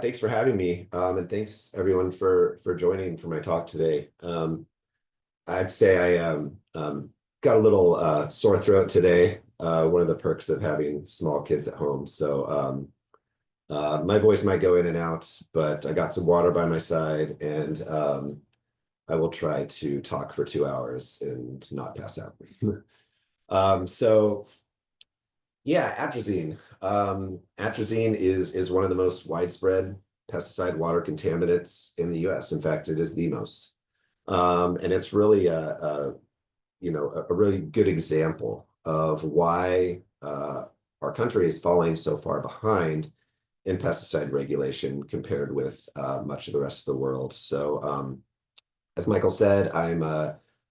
Thanks for having me, and thanks everyone for joining for my talk today. I'd say I got a little sore throat today. One of the perks of having small kids at home, so my voice might go in and out, but I got some water by my side, and I will try to talk for 2 hours and not pass out. So yeah, atrazine. Atrazine is one of the most widespread pesticide water contaminants in the US. In fact, it is the most. And it's really a really good example of why our country is falling so far behind in pesticide regulation compared with much of the rest of the world. So as Michael said, I'm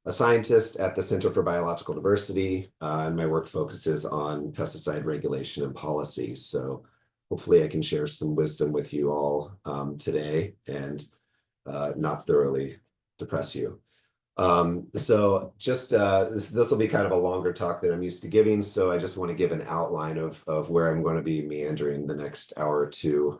a scientist at the Center for Biological Diversity, and my work focuses on pesticide regulation and policy. So hopefully I can share some wisdom with you all today and not thoroughly depress you. So just this will be kind of a longer talk than I'm used to giving. So I just want to give an outline of where I'm going to be meandering the next hour or two.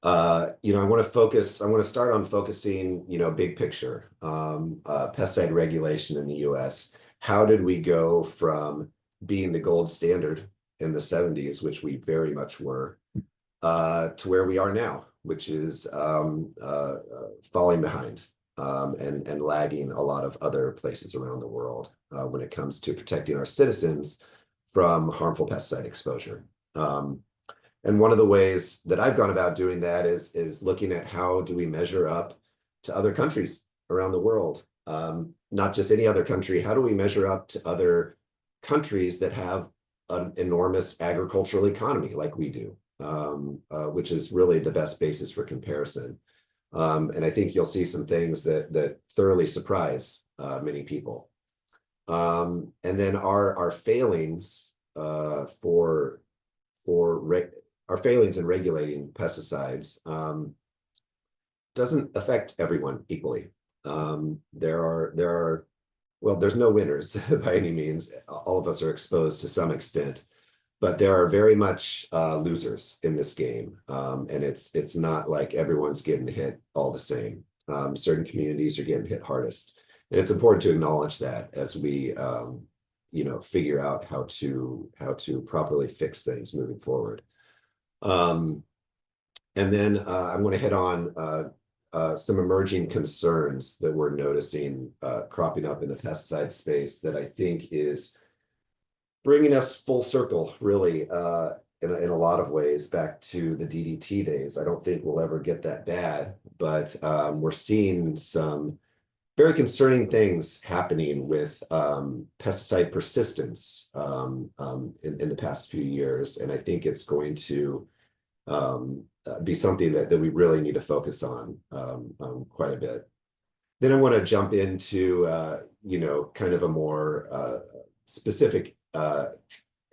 I want to start on focusing, big picture, pesticide regulation in the US. How did we go from being the gold standard in the 70s, which we very much were, to where we are now, which is falling behind and lagging a lot of other places around the world when it comes to protecting our citizens from harmful pesticide exposure. And one of the ways that I've gone about doing that is looking at how do we measure up to other countries around the world, not just any other country. How do we measure up to other countries that have an enormous agricultural economy like we do, which is really the best basis for comparison. And I think you'll see some things that thoroughly surprise many people. And then our failings our failings in regulating pesticides doesn't affect everyone equally. There's no winners by any means. All of us are exposed to some extent, but there are very much losers in this game. And it's not like everyone's getting hit all the same. Certain communities are getting hit hardest. And it's important to acknowledge that as we figure out how to properly fix things moving forward. And then I'm going to hit on some emerging concerns that we're noticing cropping up in the pesticide space that I think is bringing us full circle, really, in a lot of ways, back to the DDT days. I don't think we'll ever get that bad, but we're seeing some very concerning things happening with pesticide persistence in the past few years. And I think it's going to be something that we really need to focus on quite a bit. Then I want to jump into, kind of a more specific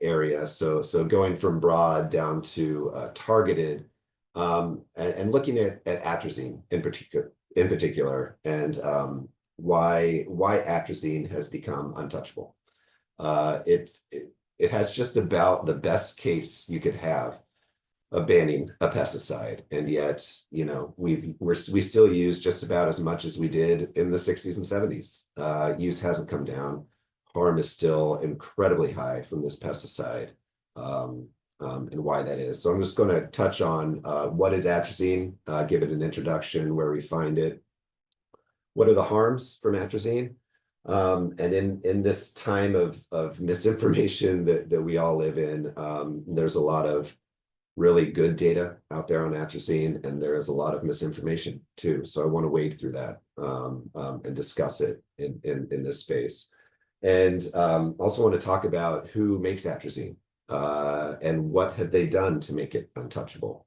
area. So going from broad down to targeted, and looking at atrazine in particular, and why atrazine has become untouchable. It has just about the best case you could have of banning a pesticide, and yet we still use just about as much as we did in the 60s and 70s. Use hasn't come down. Harm is still incredibly high from this pesticide, and why that is. So I'm just going to touch on what is atrazine, give it an introduction, where we find it, what are the harms from atrazine, and in this time of misinformation that we all live in, there's a lot of really good data out there on atrazine, and there is a lot of misinformation too. So I want to wade through that and discuss it in this space. And also want to talk about who makes atrazine and what have they done to make it untouchable.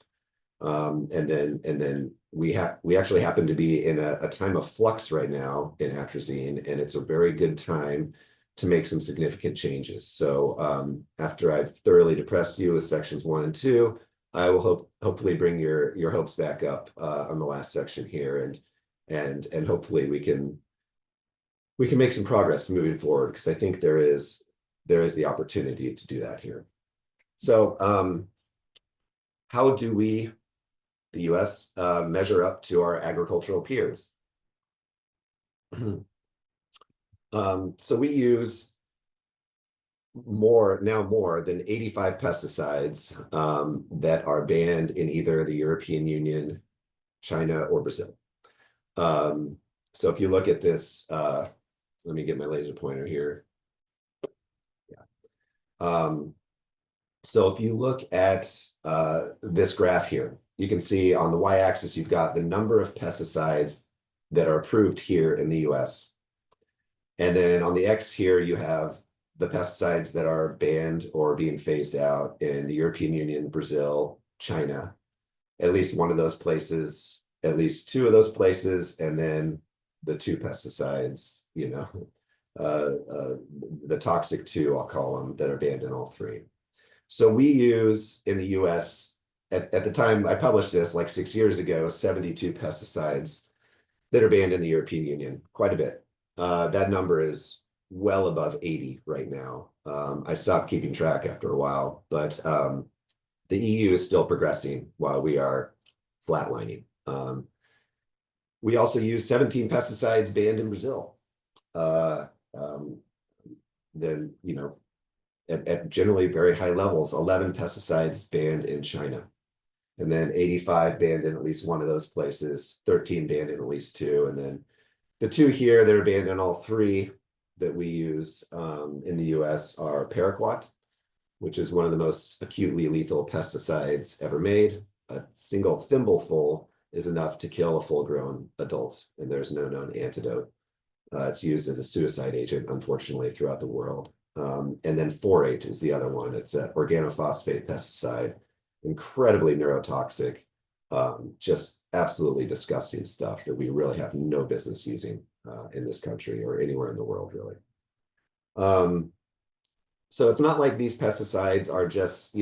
And then we actually happen to be in a time of flux right now in atrazine, and it's a very good time to make some significant changes. So after I've thoroughly depressed you with sections 1 and 2, I will hopefully bring your hopes back up on the last section here, and hopefully we can make some progress moving forward, because I think there is the opportunity to do that here. So how do we, the US, measure up to our agricultural peers? So we use more than 85 pesticides that are banned in either the European Union, China, or Brazil. So if you look at this, let me get my laser pointer here. Yeah. So if you look at this graph here, you can see on the y-axis, you've got the number of pesticides that are approved here in the US. And then on the X here, you have the pesticides that are banned or being phased out in the European Union, Brazil, China, at least one of those places, at least two of those places, and then the two pesticides, the toxic two, I'll call them, that are banned in all three. So we use in the US, at the time I published this like 6 years ago, 72 pesticides that are banned in the European Union, quite a bit. That number is well above 80 right now. I stopped keeping track after a while, but the EU is still progressing while we are flatlining. We also use 17 pesticides banned in Brazil. Then, at generally very high levels, 11 pesticides banned in China. And then 85 banned in at least one of those places, 13 banned in at least two. And then the two here that are banned in all three that we use in the US are paraquat, which is one of the most acutely lethal pesticides ever made. A single thimbleful is enough to kill a full-grown adult, and there's no known antidote. It's used as a suicide agent, unfortunately, throughout the world. And then phorate is the other one. It's an organophosphate pesticide, incredibly neurotoxic, just absolutely disgusting stuff that we really have no business using in this country or anywhere in the world, really. So it's not like these pesticides are just,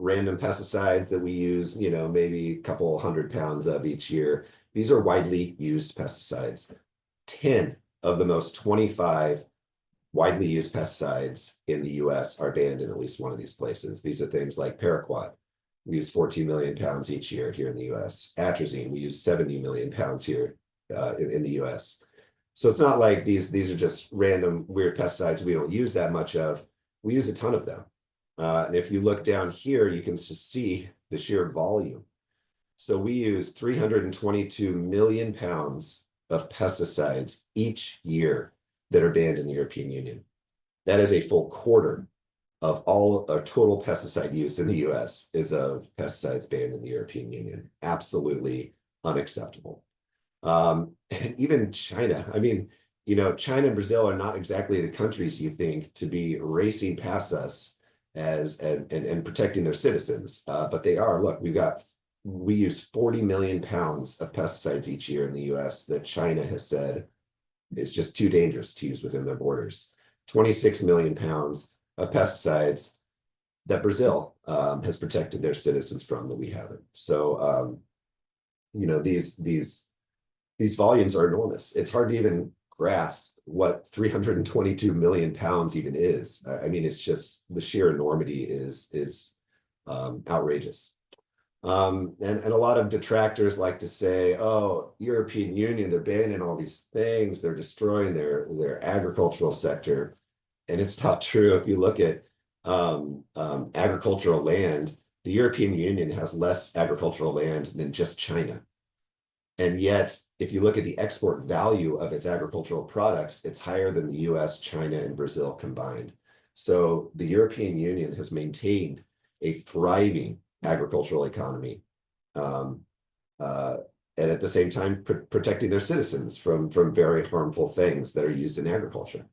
random pesticides that we use, maybe a couple 100 pounds of each year. These are widely used pesticides. 10 of the most 25 widely used pesticides in the US are banned in at least one of these places. These are things like paraquat. We use 14 million pounds each year here in the US. Atrazine, we use 70 million pounds here in the US. So it's not like these are just random weird pesticides we don't use that much of. We use a ton of them. And if you look down here, you can just see the sheer volume. So we use 322 million pounds of pesticides each year that are banned in the European Union. That is a full quarter of all our total pesticide use in the US is of pesticides banned in the European Union. Absolutely unacceptable. And even China, China and Brazil are not exactly the countries you think to be racing past us and protecting their citizens. But they are. Look, we use 40 million pounds of pesticides each year in the US that China has said is just too dangerous to use within their borders. 26 million pounds of pesticides that Brazil has protected their citizens from that we haven't. So, these volumes are enormous. It's hard to even grasp what 322 million pounds even is. It's just the sheer enormity is outrageous. And a lot of detractors like to say, oh, European Union, they're banning all these things, they're destroying their agricultural sector. And it's not true. If you look at agricultural land, the European Union has less agricultural land than just China. And yet, if you look at the export value of its agricultural products, it's higher than the US, China, and Brazil combined. So the European Union has maintained a thriving agricultural economy, and at the same time protecting their citizens from very harmful things that are used in agriculture.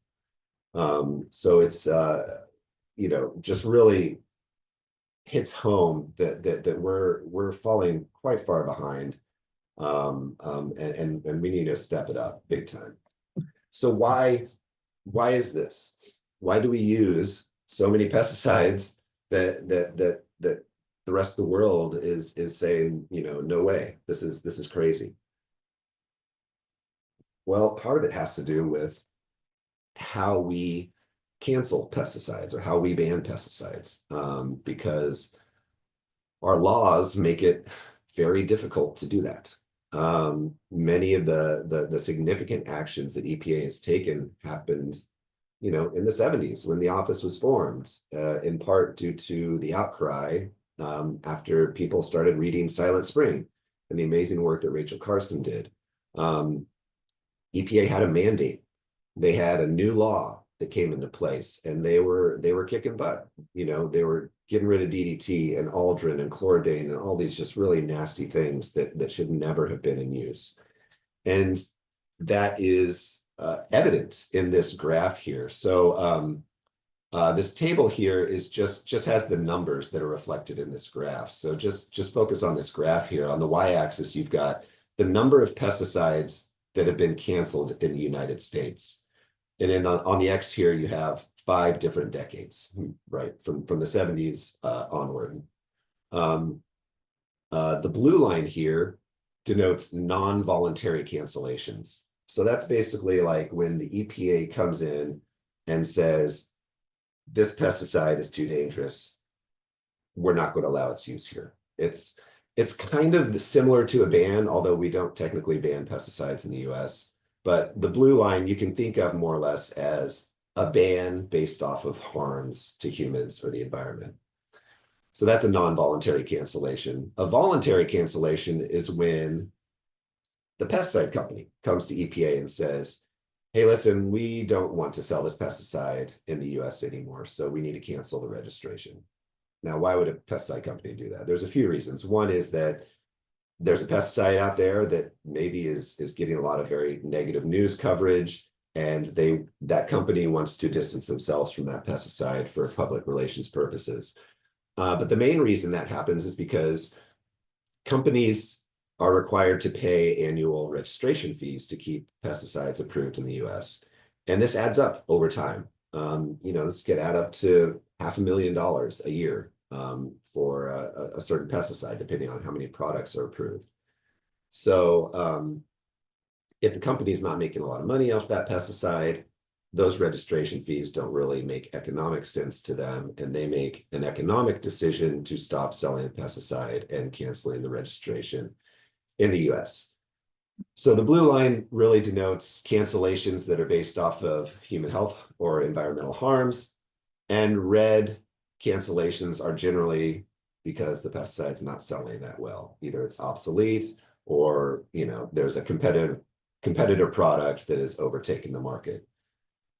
So it's just really hits home that we're falling quite far behind, and we need to step it up big time. So why is this? Why do we use so many pesticides that the rest of the world is saying, no way, this is crazy? Well, part of it has to do with how we cancel pesticides or how we ban pesticides, because our laws make it very difficult to do that. Many of the significant actions that EPA has taken happened, in the 70s when the office was formed, in part due to the outcry after people started reading Silent Spring and the amazing work that Rachel Carson did. EPA had a mandate. They had a new law that came into place, and they were kicking butt. They were getting rid of DDT and aldrin and chloridane and all these just really nasty things that should never have been in use. And that is evident in this graph here. So this table here is just has the numbers that are reflected in this graph. So just focus on this graph here. On the y-axis, you've got the number of pesticides that have been canceled in the United States. And then on the X here, you have 5 different decades, right, from the 70s onward. The blue line here denotes non-voluntary cancellations. So that's basically like when the EPA comes in and says, this pesticide is too dangerous, we're not going to allow its use here. It's kind of similar to a ban, although we don't technically ban pesticides in the US. But the blue line you can think of more or less as a ban based off of harms to humans or the environment. So that's a non-voluntary cancellation. A voluntary cancellation is when the pesticide company comes to EPA and says, hey, listen, we don't want to sell this pesticide in the US anymore, so we need to cancel the registration. Now, why would a pesticide company do that? There's a few reasons. One is that there's a pesticide out there that maybe is getting a lot of very negative news coverage, and that company wants to distance themselves from that pesticide for public relations purposes. But the main reason that happens is because companies are required to pay annual registration fees to keep pesticides approved in the US. And this adds up over time. This could add up to $500,000 a year for a certain pesticide, depending on how many products are approved. So if the company is not making a lot of money off that pesticide, those registration fees don't really make economic sense to them, and they make an economic decision to stop selling a pesticide and canceling the registration in the US. So the blue line really denotes cancellations that are based off of human health or environmental harms, and red cancellations are generally because the pesticide's not selling that well. Either it's obsolete or there's a competitor product that is overtaking the market.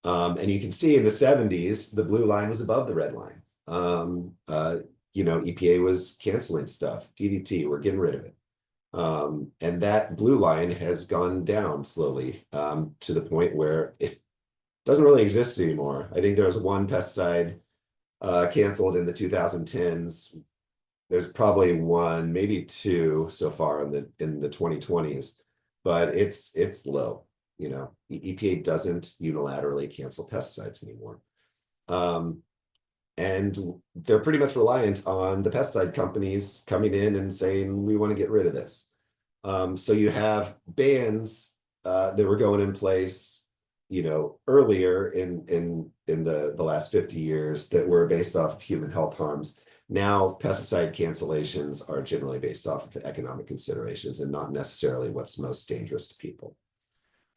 And you can see in the 70s, the blue line was above the red line. EPA was canceling stuff. DDT, we're getting rid of it. And that blue line has gone down slowly to the point where it doesn't really exist anymore. I think there was one pesticide canceled in the 2010s. There's probably one, maybe 2 so far in the 2020s, but it's low. The EPA doesn't unilaterally cancel pesticides anymore. And they're pretty much reliant on the pesticide companies coming in and saying, we want to get rid of this. So you have bans that were going in place, earlier in the last 50 years that were based off of human health harms. Now, pesticide cancellations are generally based off of economic considerations and not necessarily what's most dangerous to people.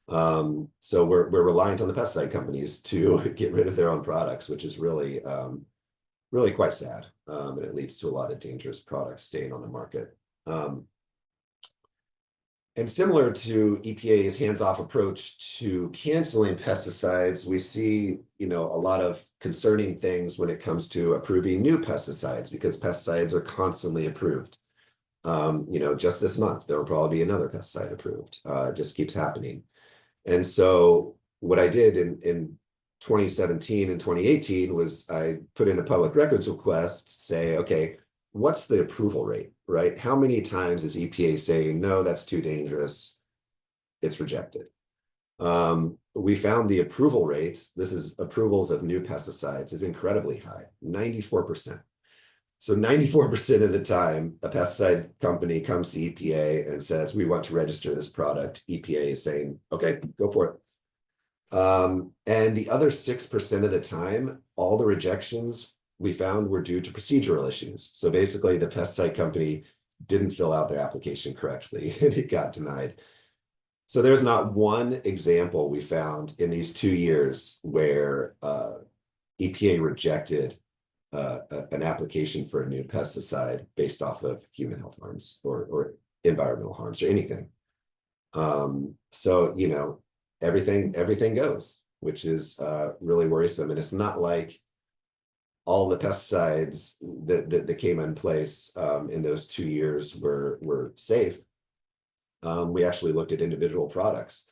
So we're reliant on the pesticide companies to get rid of their own products, which is really quite sad. And it leads to a lot of dangerous products staying on the market. And similar to EPA's hands-off approach to canceling pesticides, we see, a lot of concerning things when it comes to approving new pesticides, because pesticides are constantly approved. Just this month, there will probably be another pesticide approved. It just keeps happening. And so what I did in 2017 and 2018 was I put in a public records request to say, okay, what's the approval rate, right? How many times is EPA saying, no, that's too dangerous, it's rejected? We found the approval rate, this is approvals of new pesticides, is incredibly high, 94%. So 94% of the time, a pesticide company comes to EPA and says, we want to register this product. EPA is saying, okay, go for it. And the other 6% of the time, all the rejections we found were due to procedural issues. So basically, the pesticide company didn't fill out their application correctly, and it got denied. So there's not one example we found in these 2 years where EPA rejected an application for a new pesticide based off of human health harms or environmental harms or anything. So, you know, everything goes, which is really worrisome. And it's not like all the pesticides that came in place in those 2 years were safe. We actually looked at individual products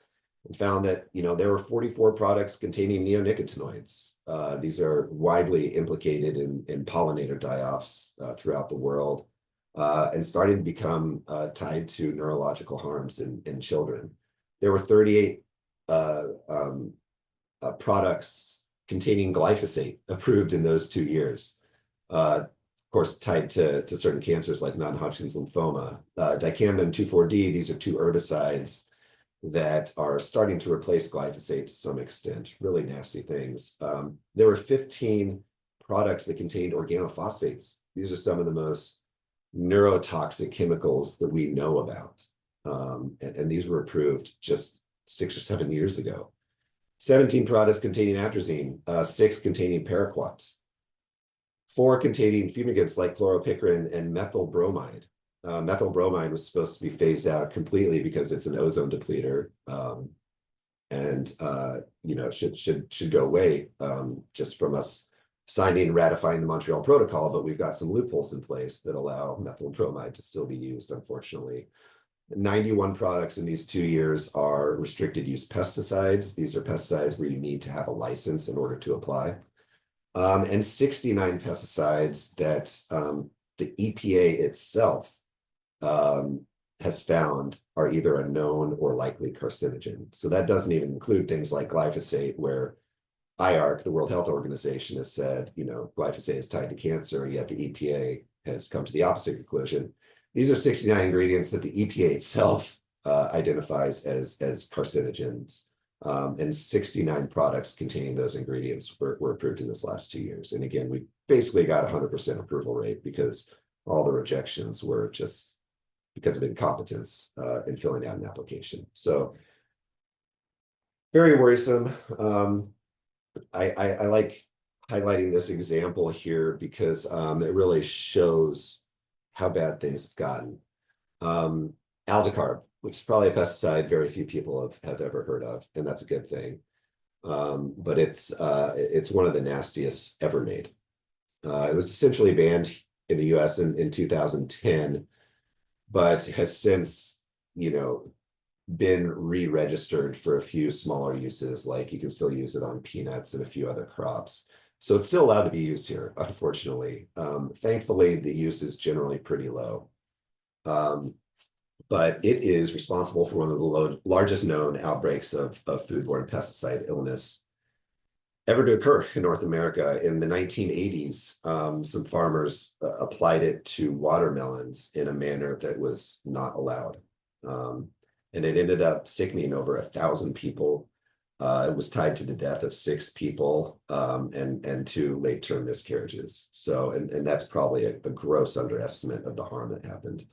and found that, you know, there were 44 products containing neonicotinoids. These are widely implicated in pollinator die-offs throughout the world, and starting to become tied to neurological harms in children. There were 38 products containing glyphosate approved in those 2 years. Of course, tied to certain cancers like non-Hodgkin's lymphoma. Dicamba 2,4-D, these are two herbicides that are starting to replace glyphosate to some extent, really nasty things. There were 15 products that contained organophosphates. These are some of the most neurotoxic chemicals that we know about. And these were approved just 6 or 7 years ago. 17 products containing atrazine, 6 containing paraquat, 4 containing fumigants like chloropicrin and methyl bromide. Methyl bromide was supposed to be phased out completely because it's an ozone depleter, and you know, should go away just from us signing and ratifying the Montreal Protocol. But we've got some loopholes in place that allow methyl bromide to still be used, unfortunately. 91 products in these 2 years are restricted use pesticides. These are pesticides where you need to have a license in order to apply. And 69 pesticides that the EPA itself has found are either a known or likely carcinogen. So that doesn't even include things like glyphosate, where IARC, the World Health Organization, has said, you know, glyphosate is tied to cancer, yet the EPA has come to the opposite conclusion. These are 69 ingredients that the EPA itself identifies as carcinogens. And 69 products containing those ingredients were approved in this last 2 years. And again, we basically got 100% approval rate because all the rejections were just because of incompetence in filling out an application. So very worrisome. I like highlighting this example here because it really shows how bad things have gotten. Aldicarb, which is probably a pesticide very few people have ever heard of, and that's a good thing. But it's one of the nastiest ever made. It was essentially banned in the US in 2010, but has since, you know, been re-registered for a few smaller uses, like you can still use it on peanuts and a few other crops. So it's still allowed to be used here, unfortunately. Thankfully, the use is generally pretty low. But it is responsible for one of the largest known outbreaks of foodborne pesticide illness ever to occur in North America. In the 1980s, some farmers applied it to watermelons in a manner that was not allowed. And it ended up sickening over 1,000 people. It was tied to the death of 6 people and 2 late-term miscarriages. So, and that's probably a gross underestimate of the harm that happened.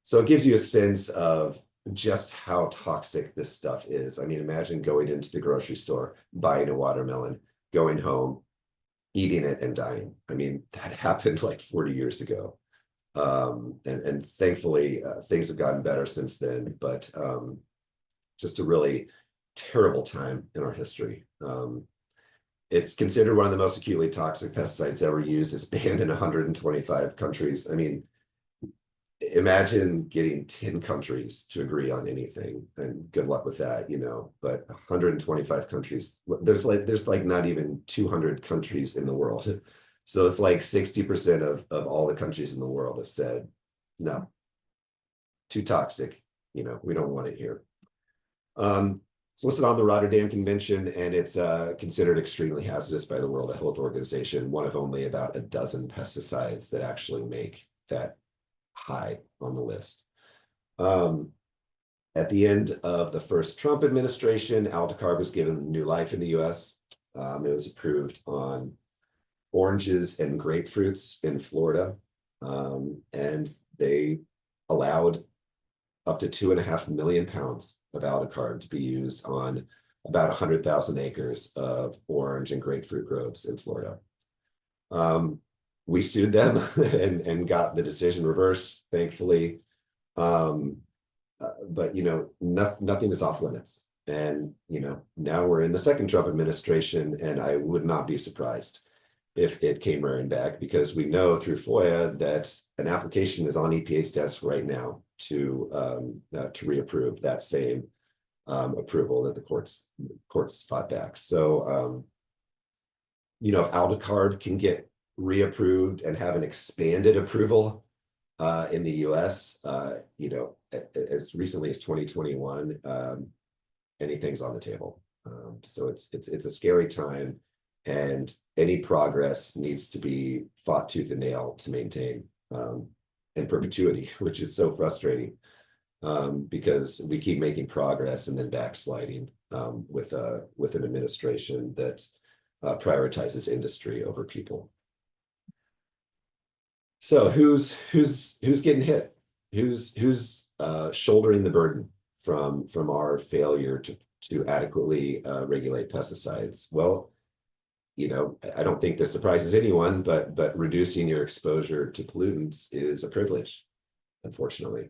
So it gives you a sense of just how toxic this stuff is. I mean, imagine going into the grocery store, buying a watermelon, going home, eating it, and dying. I mean, that happened like 40 years ago. And thankfully, things have gotten better since then, but just a really terrible time in our history. It's considered one of the most acutely toxic pesticides ever used. It's banned in 125 countries. I mean, imagine getting 10 countries to agree on anything, and good luck with that, you know. But 125 countries, there's like not even 200 countries in the world. So it's like 60% of all the countries in the world have said, no, too toxic, you know, we don't want it here. It's listed on the Rotterdam Convention, and it's considered extremely hazardous by the World Health Organization, one of only about a dozen pesticides that actually make that high on the list. At the end of the first Trump administration, Aldicarb was given new life in the US. It was approved on oranges and grapefruits in Florida, and they allowed up to 2.5 million pounds of aldecard to be used on about 100,000 acres of orange and grapefruit groves in Florida. We sued them and got the decision reversed, thankfully. But nothing is off limits. And now we're in the second Trump administration, and I would not be surprised if it came rearing back, because we know through FOIA that an application is on EPA's desk right now to reapprove that same approval that the courts fought back. So if aldecard can get reapproved and have an expanded approval in the US, as recently as 2021, anything's on the table. So it's a scary time, and any progress needs to be fought tooth and nail to maintain in perpetuity, which is so frustrating, because we keep making progress and then backsliding with an administration that prioritizes industry over people. So who's getting hit? Who's shouldering the burden from our failure to adequately regulate pesticides? Well, I don't think this surprises anyone, but reducing your exposure to pollutants is a privilege, unfortunately.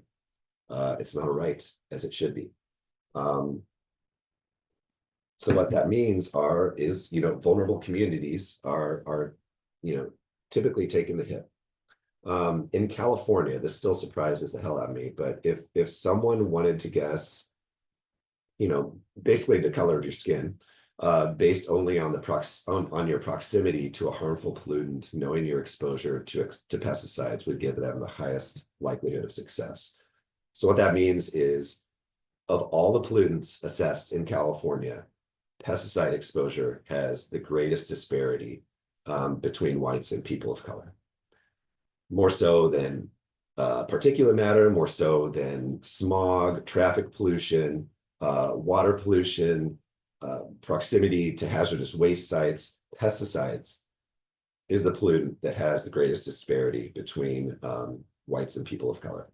It's not a right, as it should be. So what that means is vulnerable communities are typically taking the hit. In California, this still surprises the hell out of me, but if someone wanted to guess, basically the color of your skin, based only on on your proximity to a harmful pollutant, knowing your exposure to pesticides would give them the highest likelihood of success. So what that means is, of all the pollutants assessed in California, pesticide exposure has the greatest disparity between whites and people of color. More so than particulate matter, more so than smog, traffic pollution, water pollution, proximity to hazardous waste sites. Pesticides is the pollutant that has the greatest disparity between whites and people of color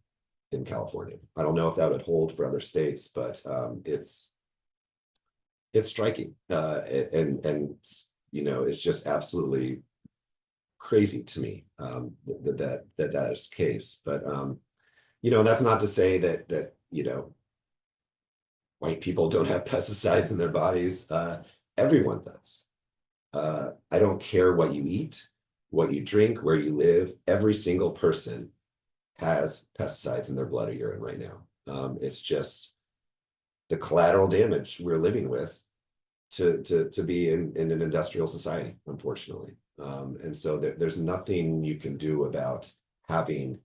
in California. I don't know if that would hold for other states, but it's striking, and it's just absolutely crazy to me that is the case. But that's not to say that white people don't have pesticides in their bodies. Everyone does. I don't care what you eat, what you drink, where you live. Every single person has pesticides in their blood or urine right now. It's just the collateral damage we're living with to be in an industrial society, unfortunately. And so there's nothing you can do about having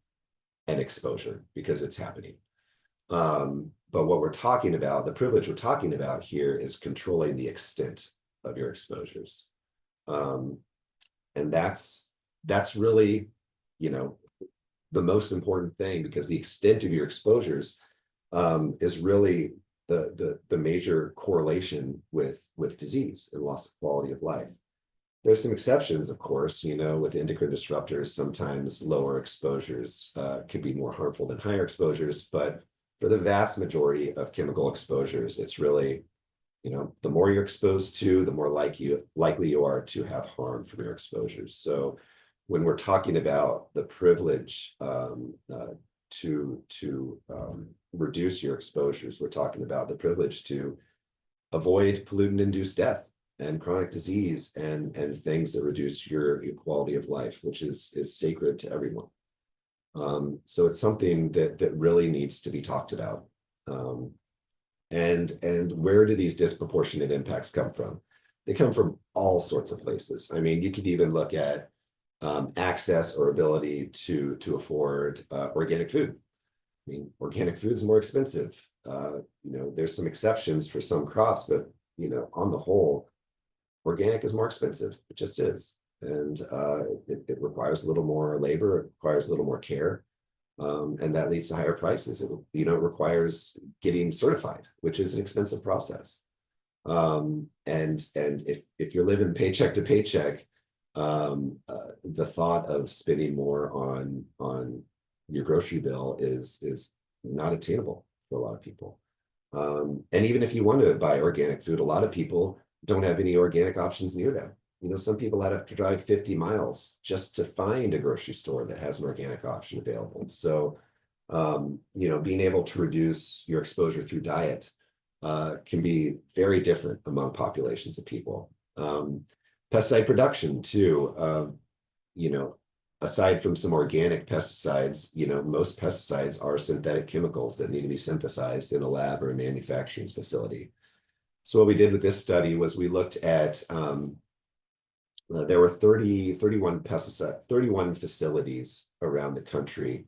an exposure, because it's happening. But what we're talking about, the privilege we're talking about here, is controlling the extent of your exposures. And that's really, the most important thing, because the extent of your exposures is really the major correlation with disease and loss of quality of life. There's some exceptions, of course, with endocrine disruptors. Sometimes lower exposures can be more harmful than higher exposures, but for the vast majority of chemical exposures, it's really, the more you're exposed to, the more likely you are to have harm from your exposures. So when we're talking about the privilege to reduce your exposures, we're talking about the privilege to avoid pollutant-induced death and chronic disease and things that reduce your quality of life, which is sacred to everyone. So it's something that really needs to be talked about. And where do these disproportionate impacts come from? They come from all sorts of places. I mean, you could even look at access or ability to afford organic food. I mean, organic food is more expensive. There's some exceptions for some crops, but on the whole, organic is more expensive. It just is. And it requires a little more labor, it requires a little more care, and that leads to higher prices. It requires getting certified, which is an expensive process. And if you're living paycheck to paycheck, the thought of spending more on your grocery bill is not attainable for a lot of people. And even if you want to buy organic food, a lot of people don't have any organic options near them. You know, some people have to drive 50 miles just to find a grocery store that has an organic option available. So, you know, being able to reduce your exposure through diet can be very different among populations of people. Pesticide production too, you know, aside from some organic pesticides, you know, most pesticides are synthetic chemicals that need to be synthesized in a lab or a manufacturing facility. So what we did with this study was we looked at, there were 31 facilities around the country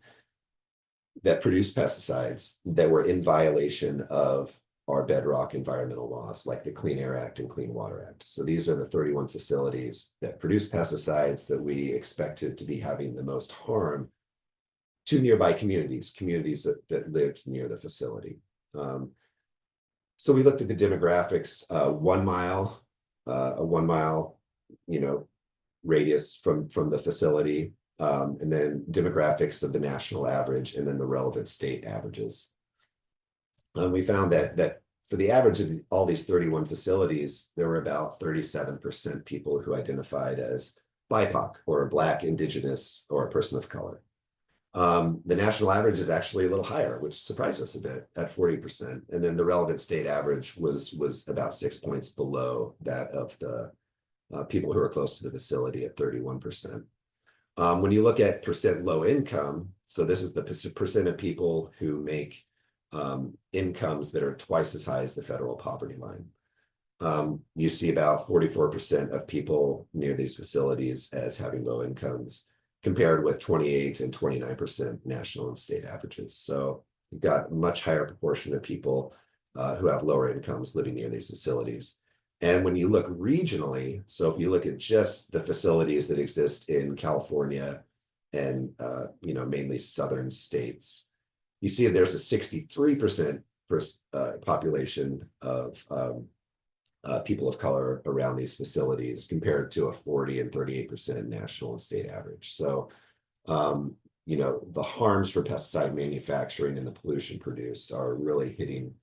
that produce pesticides that were in violation of our bedrock environmental laws, like the Clean Air Act and Clean Water Act. So these are the 31 facilities that produce pesticides that we expected to be having the most harm to nearby communities that lived near the facility. So we looked at the demographics, a 1 mile, you know, radius from the facility, and then demographics of the national average, and then the relevant state averages. We found that for the average of all these 31 facilities, there were about 37% people who identified as BIPOC or Black, Indigenous, or a person of color. The national average is actually a little higher, which surprised us a bit at 40%. And then the relevant state average was about 6 points below that of the people who are close to the facility at 31%. When you look at percent low income, so this is the percent of people who make incomes that are twice as high as the federal poverty line. You see about 44% of people near these facilities as having low incomes, compared with 28 and 29% national and state averages. So you've got a much higher proportion of people who have lower incomes living near these facilities. And when you look regionally, so if you look at just the facilities that exist in California and you know, mainly southern states, you see there's a 63% population of people of color around these facilities compared to a 40 and 38% national and state average. So, you know, the harms for pesticide manufacturing and the pollution produced are really hitting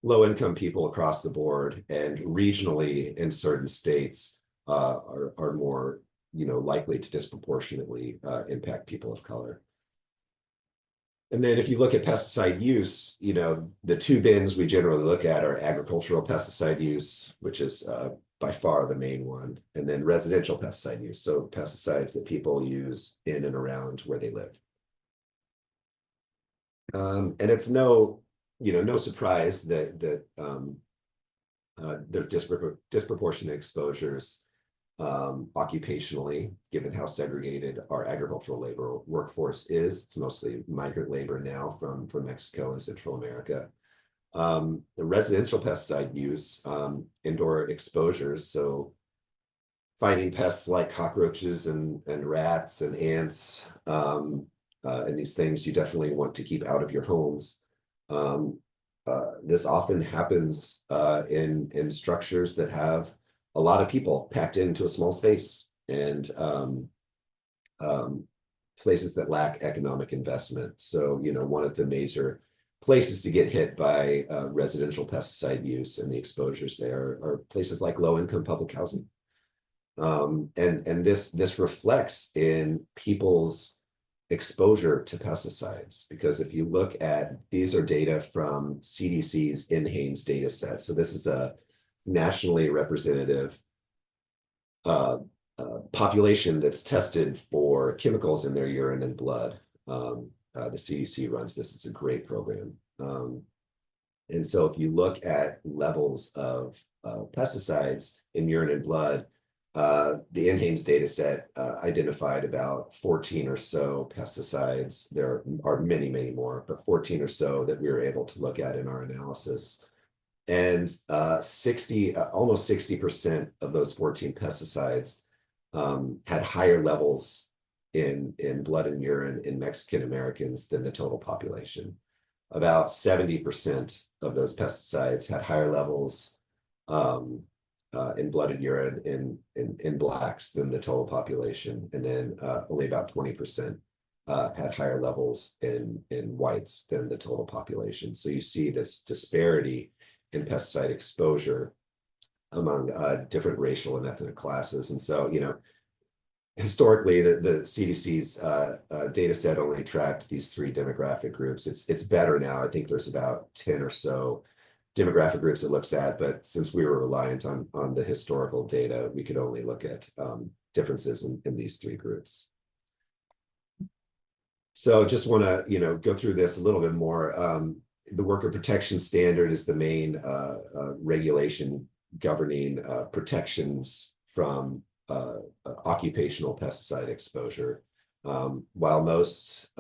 low-income people across the board, and regionally in certain states are more, you know, likely to disproportionately impact people of color. And then if you look at pesticide use, you know, the two bins we generally look at are agricultural pesticide use, which is by far the main one, and then residential pesticide use, so pesticides that people use in and around where they live. And it's no surprise that there's disproportionate exposures occupationally, given how segregated our agricultural labor workforce is. It's mostly migrant labor now from Mexico and Central America. The residential pesticide use, indoor exposures, so finding pests like cockroaches and rats and ants, and these things you definitely want to keep out of your homes. This often happens in structures that have a lot of people packed into a small space, and places that lack economic investment. So, you know, one of the major places to get hit by residential pesticide use and the exposures there are places like low-income public housing. And this reflects in people's exposure to pesticides, because if you look at, these are data from CDC's NHANES data set. So this is a nationally representative population that's tested for chemicals in their urine and blood. The CDC runs this. It's a great program. And so if you look at levels of pesticides in urine and blood, the NHANES data set identified about 14 or so pesticides. There are many, many more, but 14 or so that we were able to look at in our analysis. And almost 60% of those 14 pesticides had higher levels in blood and urine in Mexican Americans than the total population. About 70% of those pesticides had higher levels in blood and urine in blacks than the total population, and then only about 20% had higher levels in whites than the total population. So you see this disparity in pesticide exposure among different racial and ethnic classes. And so, historically, the CDC's data set only tracked these three demographic groups. It's better now. I think there's about 10 or so demographic groups it looks at, but since we were reliant on the historical data, we could only look at differences in these three groups. So just want to go through this a little bit more. The Worker Protection Standard is the main regulation governing protections from occupational pesticide exposure. While most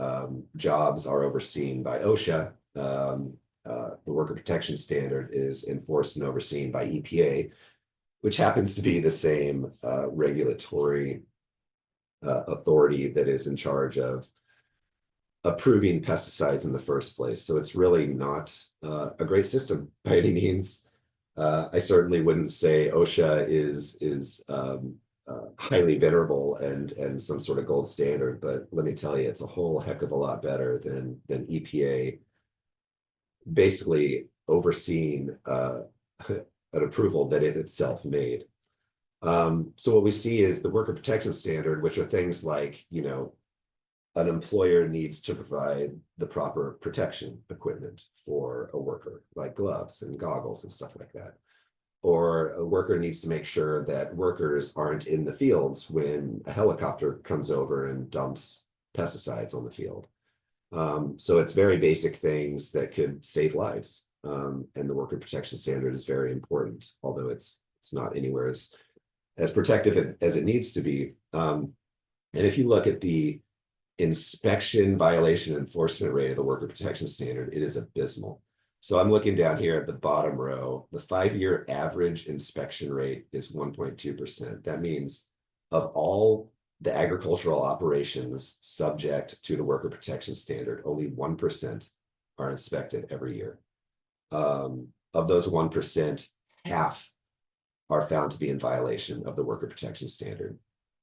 jobs are overseen by OSHA, the Worker Protection Standard is enforced and overseen by EPA, which happens to be the same regulatory authority that is in charge of approving pesticides in the first place. So it's really not a great system by any means. I certainly wouldn't say OSHA is highly venerable and some sort of gold standard, but let me tell you, it's a whole heck of a lot better than EPA basically overseeing an approval that it itself made. So what we see is the Worker Protection Standard, which are things like, an employer needs to provide the proper protection equipment for a worker, like gloves and goggles and stuff like that. Or a worker needs to make sure that workers aren't in the fields when a helicopter comes over and dumps pesticides on the field. So it's very basic things that could save lives. And the Worker Protection Standard is very important, although it's not anywhere as protective as it needs to be. And if you look at the inspection violation enforcement rate of the Worker Protection Standard, it is abysmal. So I'm looking down here at the bottom row, the 5-year average inspection rate is 1.2%. That means of all the agricultural operations subject to the Worker Protection Standard, only 1% are inspected every year. Of those 1%, half are found to be in violation of the Worker Protection Standard,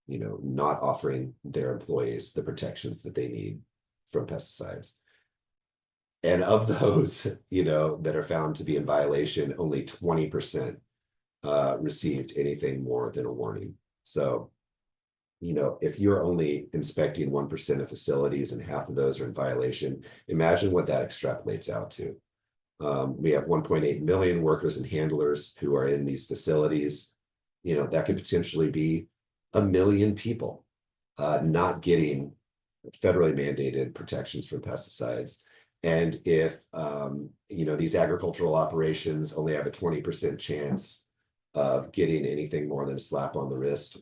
not offering their employees the protections that they need from pesticides. And of those, that are found to be in violation, only 20% received anything more than a warning. So, if you're only inspecting 1% of facilities and half of those are in violation, imagine what that extrapolates out to. We have 1.8 million workers and handlers who are in these facilities. That could potentially be 1 million people not getting federally mandated protections from pesticides. And if, these agricultural operations only have a 20% chance of getting anything more than a slap on the wrist,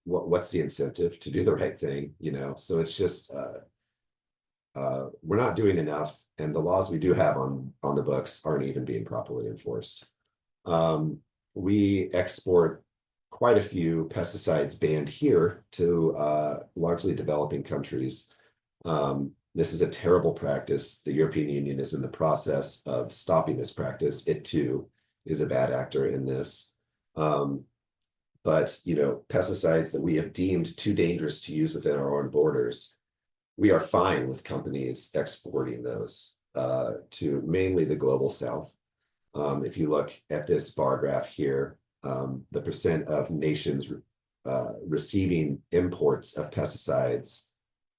what's the incentive to do the right thing? So it's just, we're not doing enough, and the laws we do have on the books aren't even being properly enforced. We export quite a few pesticides banned here to largely developing countries. This is a terrible practice. The European Union is in the process of stopping this practice. It too is a bad actor in this. But pesticides that we have deemed too dangerous to use within our own borders, we are fine with companies exporting those to mainly the global south. If you look at this bar graph here, the percent of nations receiving imports of pesticides,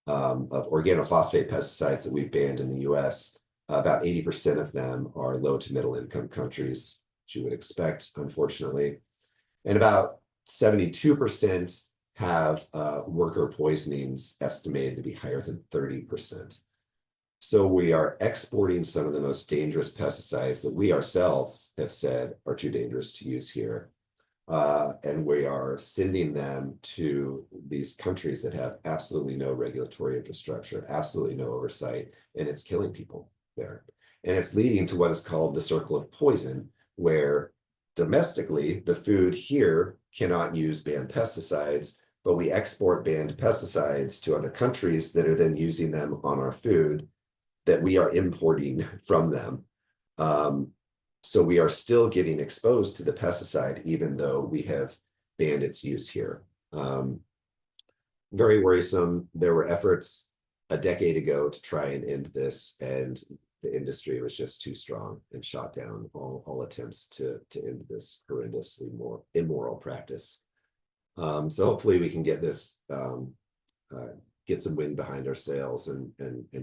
of organophosphate pesticides that we've banned in the US, about 80% of them are low to middle income countries, which you would expect, unfortunately. And about 72% have worker poisonings estimated to be higher than 30%. So we are exporting some of the most dangerous pesticides that we ourselves have said are too dangerous to use here. And we are sending them to these countries that have absolutely no regulatory infrastructure, absolutely no oversight, and it's killing people there. And it's leading to what is called the circle of poison, where domestically, the food here cannot use banned pesticides, but we export banned pesticides to other countries that are then using them on our food that we are importing from them. So we are still getting exposed to the pesticide, even though we have banned its use here. Very worrisome. There were efforts a decade ago to try and end this, and the industry was just too strong and shot down all attempts to end this horrendously more immoral practice. So hopefully we can get this get some wind behind our sails and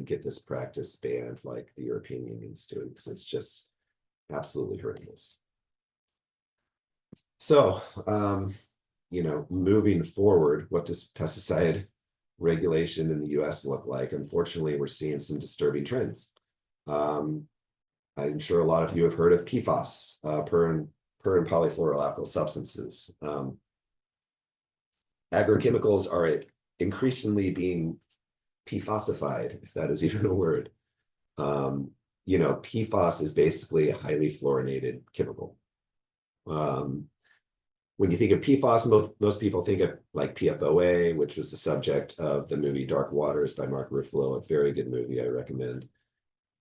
get this practice banned like the European Union is doing, because it's just absolutely horrendous. So, moving forward, what does pesticide regulation in the US look like? Unfortunately, we're seeing some disturbing trends. I'm sure a lot of you have heard of PFAS, per and polyfluoroalkyl substances. Agrochemicals are increasingly being PFASified, if that is even a word. PFAS is basically a highly fluorinated chemical. When you think of PFAS, most people think of like PFOA, which was the subject of the movie Dark Waters by Mark Ruffalo, a very good movie I recommend.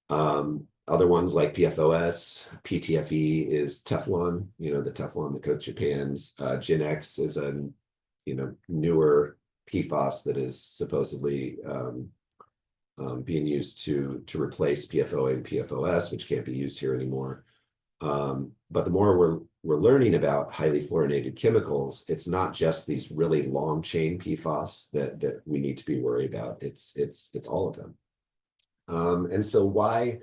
Other ones like PFOS, PTFE is Teflon, the Teflon that coats your pans. Gen X is a newer PFAS that is supposedly being used to replace PFOA and PFOS, which can't be used here anymore. But the more we're learning about highly fluorinated chemicals, it's not just these really long chain PFAS that we need to be worried about. It's all of them. And so why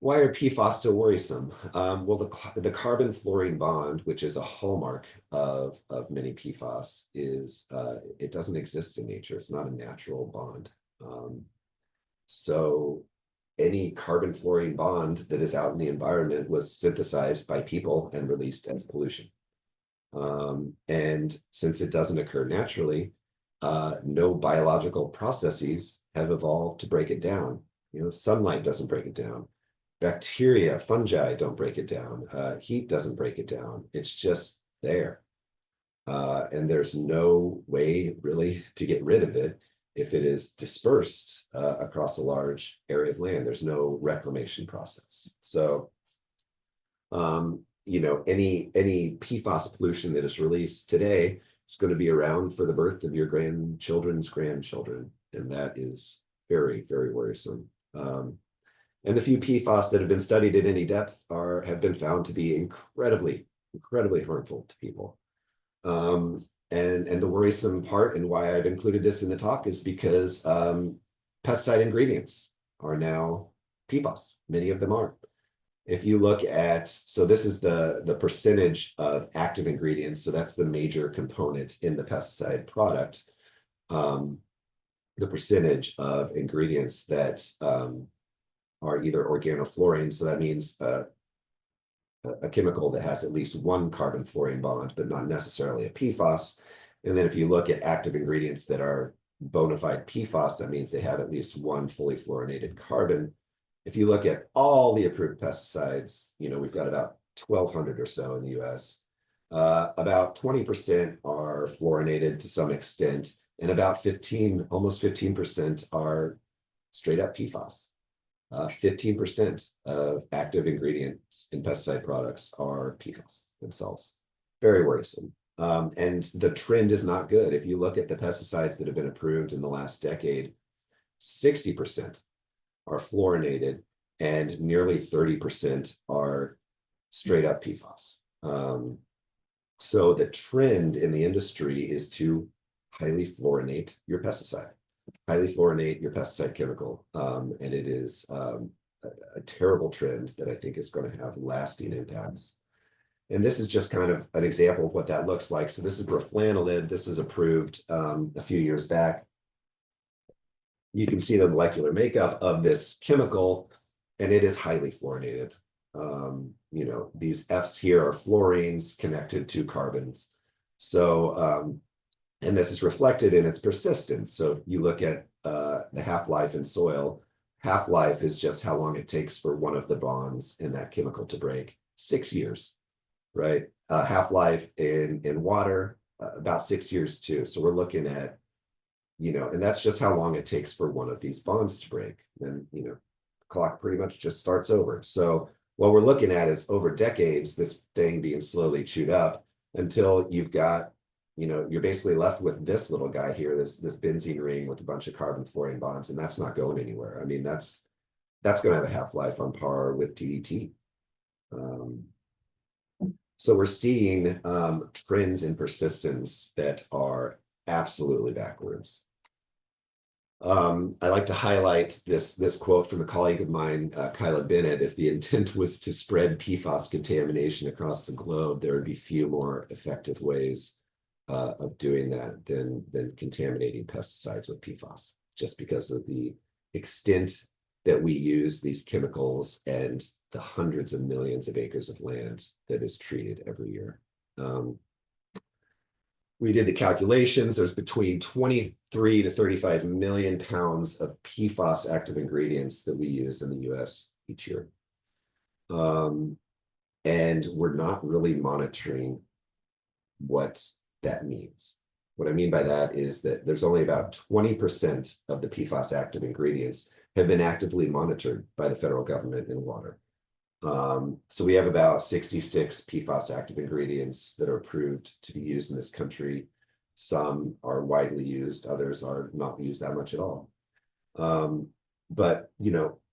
are PFAS so worrisome? Well, the carbon fluorine bond, which is a hallmark of many PFAS, is it doesn't exist in nature. It's not a natural bond. So any carbon fluorine bond that is out in the environment was synthesized by people and released as pollution. And since it doesn't occur naturally, no biological processes have evolved to break it down. Sunlight doesn't break it down. Bacteria, fungi don't break it down. Heat doesn't break it down. It's just there. And there's no way really to get rid of it if it is dispersed across a large area of land. There's no reclamation process. So, any PFAS pollution that is released today is going to be around for the birth of your grandchildren's grandchildren. And that is very, very worrisome. And the few PFAS that have been studied at any depth have been found to be incredibly, incredibly harmful to people. And the worrisome part, and why I've included this in the talk, is because pesticide ingredients are now PFAS. Many of them are. If you look at, so this is the percentage of active ingredients, so that's the major component in the pesticide product. The percentage of ingredients that are either organofluorine, so that means a chemical that has at least one carbon fluorine bond, but not necessarily a PFAS. And then if you look at active ingredients that are bona fide PFAS, that means they have at least one fully fluorinated carbon. If you look at all the approved pesticides, we've got about 1,200 or so in the US. About 20% are fluorinated to some extent, and about almost 15% are straight up PFAS. 15% of active ingredients in pesticide products are PFAS themselves. Very worrisome. And the trend is not good. If you look at the pesticides that have been approved in the last decade, 60% are fluorinated and nearly 30% are straight up PFAS. So the trend in the industry is to highly fluorinate your pesticide. Highly fluorinate your pesticide chemical. And it is a terrible trend that I think is going to have lasting impacts. And this is just kind of an example of what that looks like. So this is broflanilid. This was approved a few years back. You can see the molecular makeup of this chemical, and it is highly fluorinated. These Fs here are fluorines connected to carbons. So, and this is reflected in its persistence. So if you look at the half-life in soil, half-life is just how long it takes for one of the bonds in that chemical to break. 6 years, right? Half-life in water, about 6 years too. So we're looking at, and that's just how long it takes for one of these bonds to break. Then, the clock pretty much just starts over. So what we're looking at is over decades, this thing being slowly chewed up until you've got, you're basically left with this little guy here, this benzene ring with a bunch of carbon fluorine bonds, and that's not going anywhere. I mean, that's going to have a half-life on par with DDT. So we're seeing trends in persistence that are absolutely backwards. I like to highlight this quote from a colleague of mine, Kyla Bennett. If the intent was to spread PFAS contamination across the globe, there would be few more effective ways of doing that than contaminating pesticides with PFAS, just because of the extent that we use these chemicals and the hundreds of millions of acres of land that is treated every year. We did the calculations. There's between 23 to 35 million pounds of PFAS active ingredients that we use in the US each year. And we're not really monitoring what that means. What I mean by that is that there's only about 20% of the PFAS active ingredients have been actively monitored by the federal government in water. So we have about 66 PFAS active ingredients that are approved to be used in this country. Some are widely used, others are not used that much at all. But,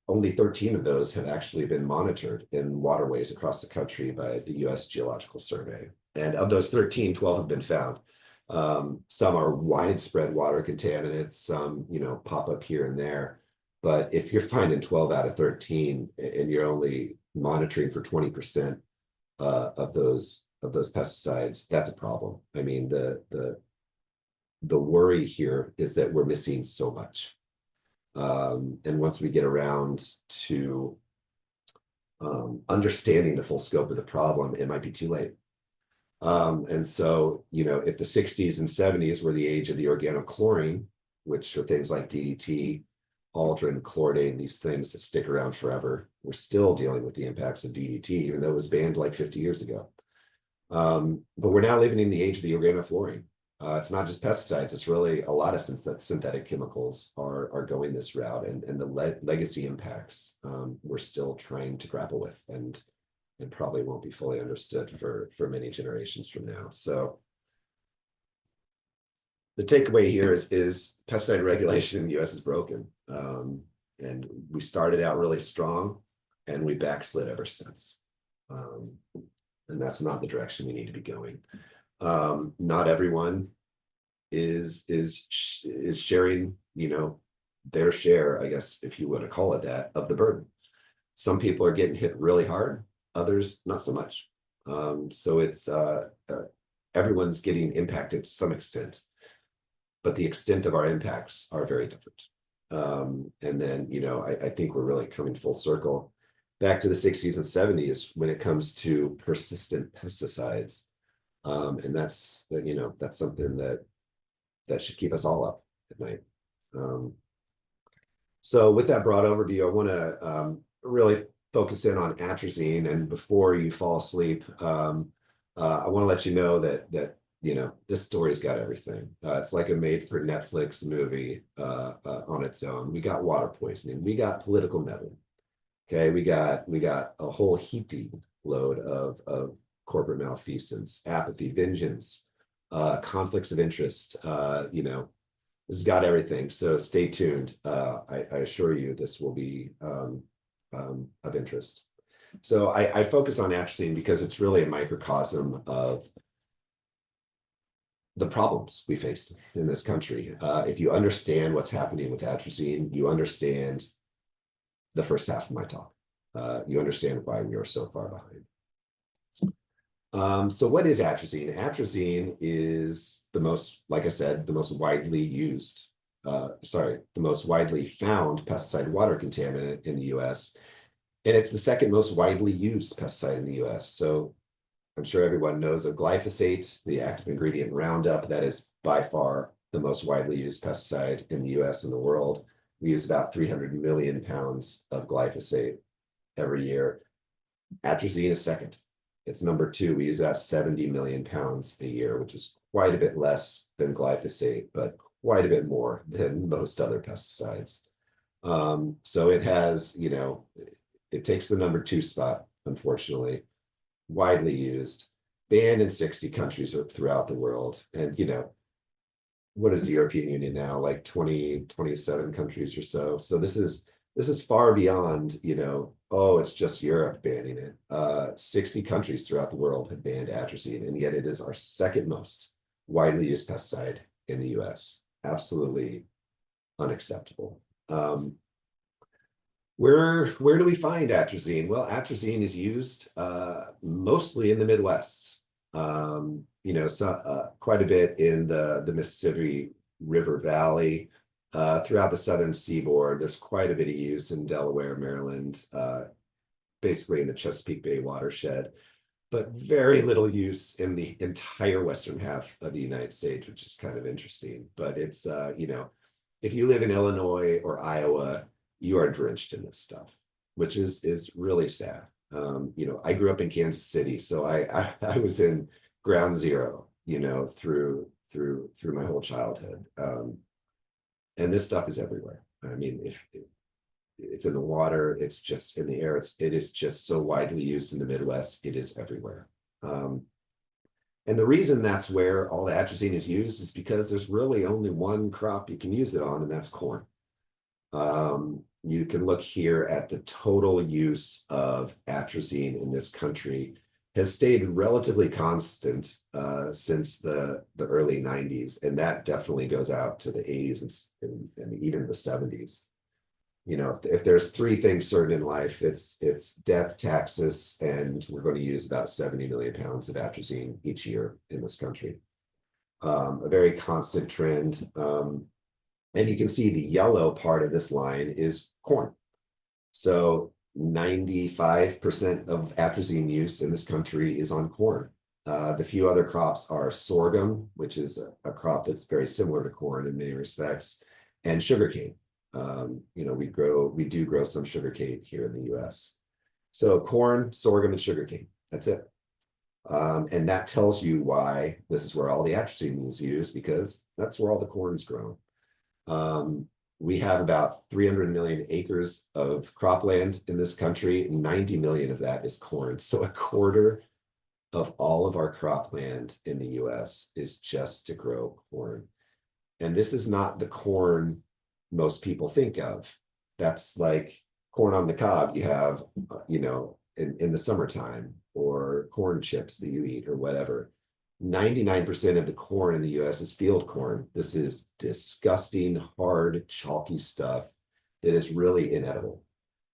only 13 of those have actually been monitored in waterways across the country by the US Geological Survey. And of those 13, 12 have been found. Some are widespread water contaminants, some, pop up here and there. But if you're finding 12 out of 13 and you're only monitoring for 20% of those pesticides, that's a problem. I mean, the worry here is that we're missing so much. And once we get around to understanding the full scope of the problem, it might be too late. And so, if the 60s and 70s were the age of the organochlorine, which are things like DDT, aldrin, chlordane, these things that stick around forever, we're still dealing with the impacts of DDT, even though it was banned like 50 years ago. But we're now living in the age of the organofluorine. It's not just pesticides, it's really a lot of synthetic chemicals are going this route, and the legacy impacts we're still trying to grapple with, and probably won't be fully understood for many generations from now. So the takeaway here is pesticide regulation in the US is broken. And we started out really strong and we backslid ever since. And that's not the direction we need to be going. Not everyone is sharing, their share, I guess, if you want to call it that, of the burden. Some people are getting hit really hard, others not so much. So it's everyone's getting impacted to some extent, but the extent of our impacts are very different. And then, I think we're really coming full circle back to the 60s and 70s when it comes to persistent pesticides. And that's something that should keep us all up at night. So with that broad overview, I want to really focus in on atrazine. And before you fall asleep, I want to let you know that this story's got everything. It's like a made-for-Netflix movie on its own. We got water poisoning. We got political meddling. Okay, we got a whole heaping load of corporate malfeasance, apathy, vengeance, conflicts of interest. This has got everything. So stay tuned. I assure you this will be of interest. So I focus on atrazine because it's really a microcosm of the problems we face in this country. If you understand what's happening with atrazine, you understand the first half of my talk. You understand why we are so far behind. So what is atrazine? Atrazine is like I said, the most widely used, the most widely found pesticide water contaminant in the US. And it's the second most widely used pesticide in the US. So I'm sure everyone knows of glyphosate, the active ingredient in Roundup. That is by far the most widely used pesticide in the US and the world. We use about 300 million pounds of glyphosate every year. Atrazine is second. It's number 2. We use about 70 million pounds a year, which is quite a bit less than glyphosate, but quite a bit more than most other pesticides. So it has, it takes the number 2 spot unfortunately, widely used, banned in 60 countries throughout the world. And, what is the European Union now? Like 27 countries or so. So this is far beyond, oh, it's just Europe banning it. 60 countries throughout the world have banned atrazine, and yet it is our second most widely used pesticide in the US. Absolutely unacceptable. Where do we find atrazine? Well, atrazine is used mostly in the Midwest. Quite a bit in the Mississippi River Valley, throughout the southern seaboard. There's quite a bit of use in Delaware, Maryland, basically in the Chesapeake Bay watershed, but very little use in the entire western half of the United States, which is kind of interesting. But it's, if you live in Illinois or Iowa, you are drenched in this stuff, which is really sad. I grew up in Kansas City, so I was in ground zero, through my whole childhood. And this stuff is everywhere. I mean, if it's in the water, it's just in the air, it is just so widely used in the Midwest, it is everywhere. And the reason that's where all the atrazine is used is because there's really only one crop you can use it on, and that's corn. You can look here at the total use of atrazine in this country has stayed relatively constant since the early 90s, and that definitely goes out to the 80s and even the 70s. If there's three things certain in life, it's death, taxes, and we're going to use about 70 million pounds of atrazine each year in this country. A very constant trend. And you can see the yellow part of this line is corn. So 95% of atrazine use in this country is on corn. The few other crops are sorghum, which is a crop that's very similar to corn in many respects, and sugarcane. We do grow some sugarcane here in the US. So corn, sorghum, and sugarcane. That's it. And that tells you why this is where all the atrazine is used, because that's where all the corn is grown. We have about 300 million acres of cropland in this country. 90 million of that is corn. So a quarter of all of our cropland in the US is just to grow corn. And this is not the corn most people think of. That's like corn on the cob you have, in the summertime, or corn chips that you eat or whatever. 99% of the corn in the US is field corn. This is disgusting, hard, chalky stuff that is really inedible.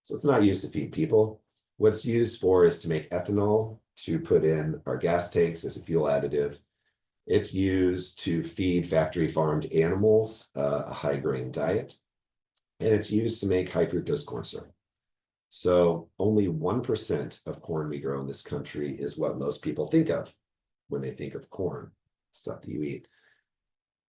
So it's not used to feed people. What it's used for is to make ethanol to put in our gas tanks as a fuel additive. It's used to feed factory farmed animals a high grain diet. And it's used to make high fructose corn syrup. So only 1% of corn we grow in this country is what most people think of when they think of corn, stuff that you eat.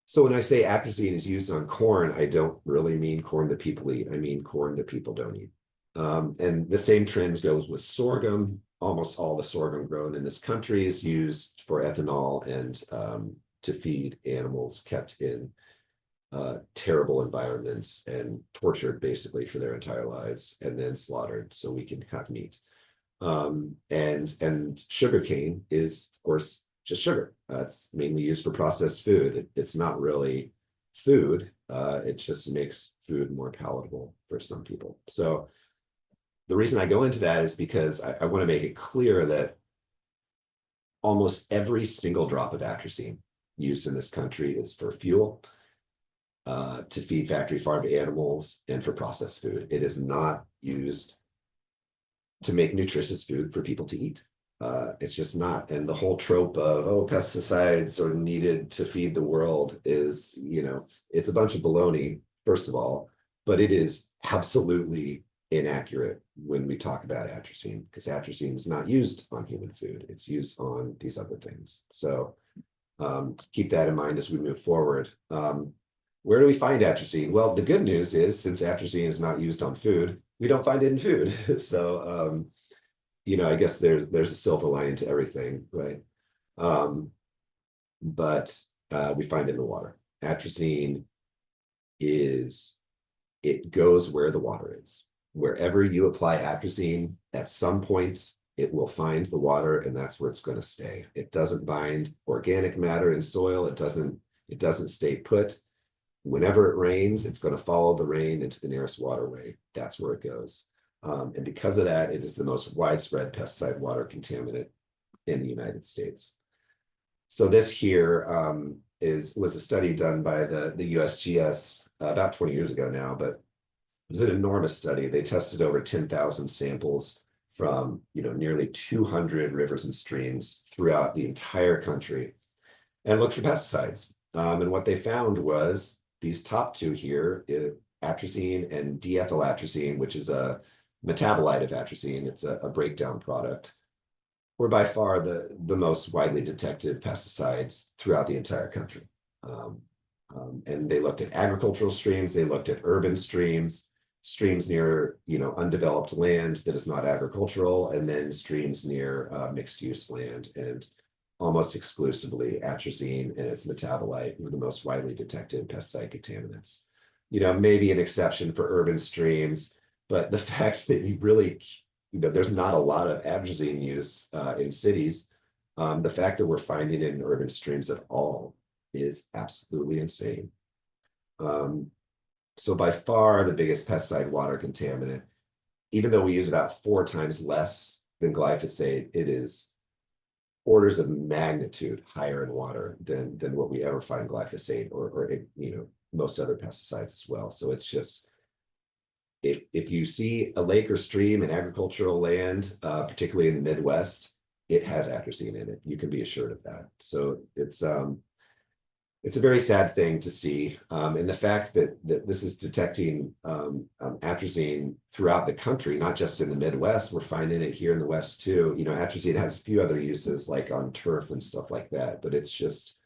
So when I say atrazine is used on corn, I don't really mean corn that people eat. I mean corn that people don't eat. And the same trends goes with sorghum. Almost all the sorghum grown in this country is used for ethanol and to feed animals kept in terrible environments and tortured basically for their entire lives, and then slaughtered so we can have meat. And sugarcane is, of course, just sugar. It's mainly used for processed food. It's not really food. It just makes food more palatable for some people. So the reason I go into that is because I want to make it clear that almost every single drop of atrazine used in this country is for fuel, to feed factory farmed animals, and for processed food. It is not used to make nutritious food for people to eat. It's just not. And the whole trope of, oh, pesticides are needed to feed the world is, it's a bunch of baloney, first of all, but it is absolutely inaccurate when we talk about atrazine, because atrazine is not used on human food. It's used on these other things. So keep that in mind as we move forward. Where do we find atrazine? Well, the good news is, since atrazine is not used on food, we don't find it in food. So, I guess there's a silver lining to everything, right? But we find it in the water. Atrazine it goes where the water is. Wherever you apply atrazine, at some point, it will find the water, and that's where it's going to stay. It doesn't bind organic matter in soil. It doesn't stay put. Whenever it rains, it's going to follow the rain into the nearest waterway. That's where it goes. And because of that, it is the most widespread pesticide water contaminant in the United States. So this here was a study done by the USGS about 20 years ago now, but it was an enormous study. They tested over 10,000 samples from nearly 200 rivers and streams throughout the entire country and looked for pesticides. And what they found was these top two here, atrazine and diethylatrazine, which is a metabolite of atrazine. It's a breakdown product, were by far the most widely detected pesticides throughout the entire country. And they looked at agricultural streams, they looked at urban streams near undeveloped land that is not agricultural, and then streams near mixed use land. And almost exclusively atrazine and its metabolite were the most widely detected pesticide contaminants. Maybe an exception for urban streams, but the fact that you really, there's not a lot of atrazine use in cities. The fact that we're finding it in urban streams at all is absolutely insane. So by far the biggest pesticide water contaminant, even though we use about 4 times less than glyphosate, it is orders of magnitude higher in water than what we ever find glyphosate or most other pesticides as well. So it's just, if you see a lake or stream in agricultural land, particularly in the Midwest, it has atrazine in it. You can be assured of that. So it's a very sad thing to see. And the fact that this is detecting atrazine throughout the country, not just in the Midwest, we're finding it here in the West too. Atrazine has a few other uses like on turf and stuff like that, but it's just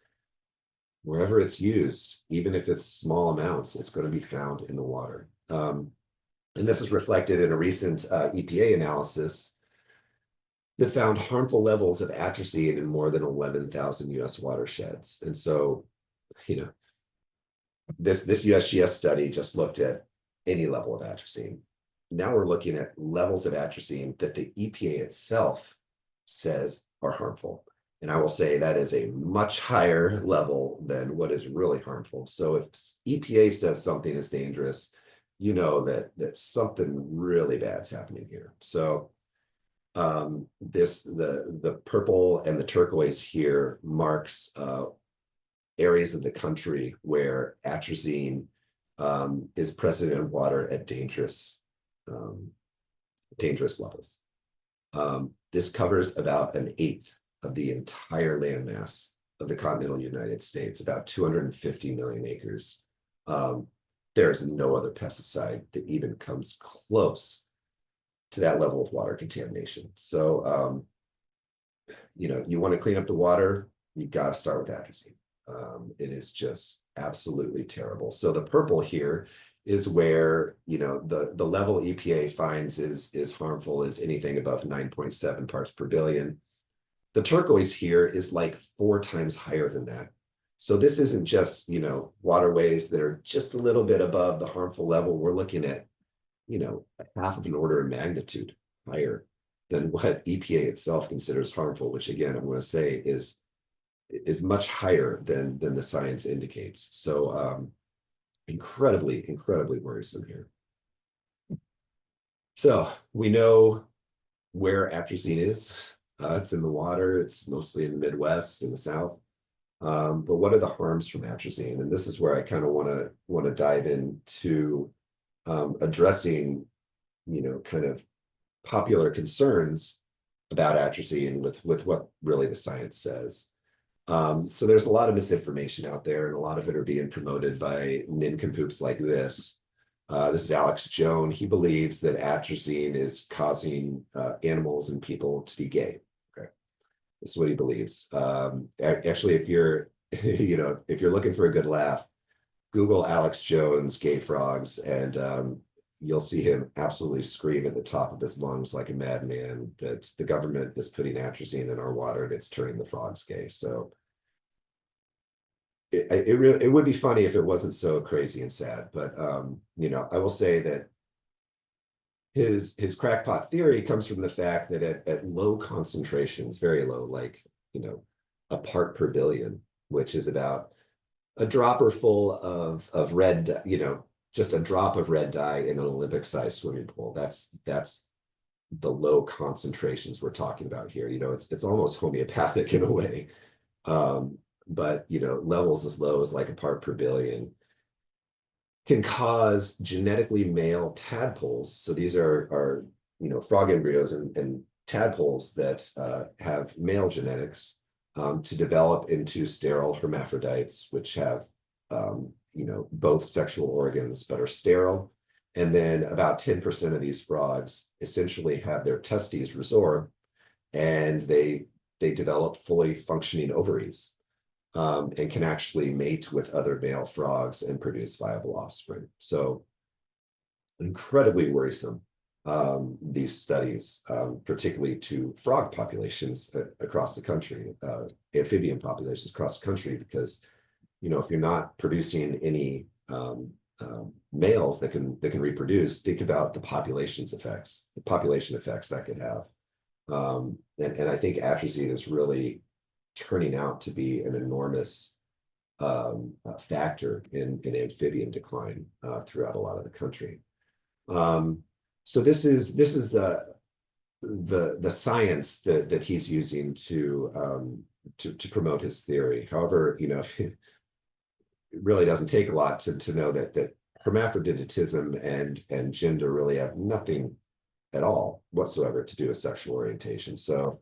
wherever it's used, even if it's small amounts, it's going to be found in the water. And this is reflected in a recent EPA analysis that found harmful levels of atrazine in more than 11,000 US watersheds. And so, this USGS study just looked at any level of atrazine. Now we're looking at levels of atrazine that the EPA itself says are harmful. And I will say that is a much higher level than what is really harmful. So if EPA says something is dangerous, that something really bad's happening here. So the purple and the turquoise here marks areas of the country where atrazine is present in water at dangerous levels. This covers about 1/8 of the entire landmass of the continental United States, about 250 million acres. There's no other pesticide that even comes close to that level of water contamination. So, you want to clean up the water, you got to start with atrazine. It is just absolutely terrible. So the purple here is where, the level EPA finds is harmful is anything above 9.7 parts per billion. The turquoise here is like 4 times higher than that. So this isn't just, waterways that are just a little bit above the harmful level. We're looking at, half of an order of magnitude higher than what EPA itself considers harmful, which again, I'm going to say is much higher than the science indicates. So incredibly worrisome here. So we know where atrazine is. It's in the water. It's mostly in the Midwest, in the South. But what are the harms from atrazine? And this is where I kind of want to dive into addressing, kind of popular concerns about atrazine with what really the science says. So there's a lot of misinformation out there, and a lot of it are being promoted by nincompoops like this. This is Alex Jones. He believes that atrazine is causing animals and people to be gay. Okay, this is what he believes. Actually, if you're, if you're looking for a good laugh, Google Alex Jones gay frogs, and you'll see him absolutely scream at the top of his lungs like a madman that the government is putting atrazine in our water and it's turning the frogs gay. So it would be funny if it wasn't so crazy and sad, but I will say that his crackpot theory comes from the fact that at low concentrations, very low, like, a part per billion, which is about a dropper full of red, just a drop of red dye in an Olympic-sized swimming pool. That's the low concentrations we're talking about here. It's almost homeopathic in a way. But levels as low as like a part per billion can cause genetically male tadpoles. So these are frog embryos and tadpoles that have male genetics to develop into sterile hermaphrodites, which have both sexual organs but are sterile. And then about 10% of these frogs essentially have their testes resorb, and they develop fully functioning ovaries. And can actually mate with other male frogs and produce viable offspring. So incredibly worrisome, these studies, particularly to frog populations across the country, amphibian populations across the country, because if you're not producing any males that can reproduce, think about the population effects that could have. And I think atrazine is really turning out to be an enormous factor in amphibian decline throughout a lot of the country. So this is the science that he's using to promote his theory. However, it really doesn't take a lot to know that hermaphroditism and gender really have nothing at all whatsoever to do with sexual orientation. So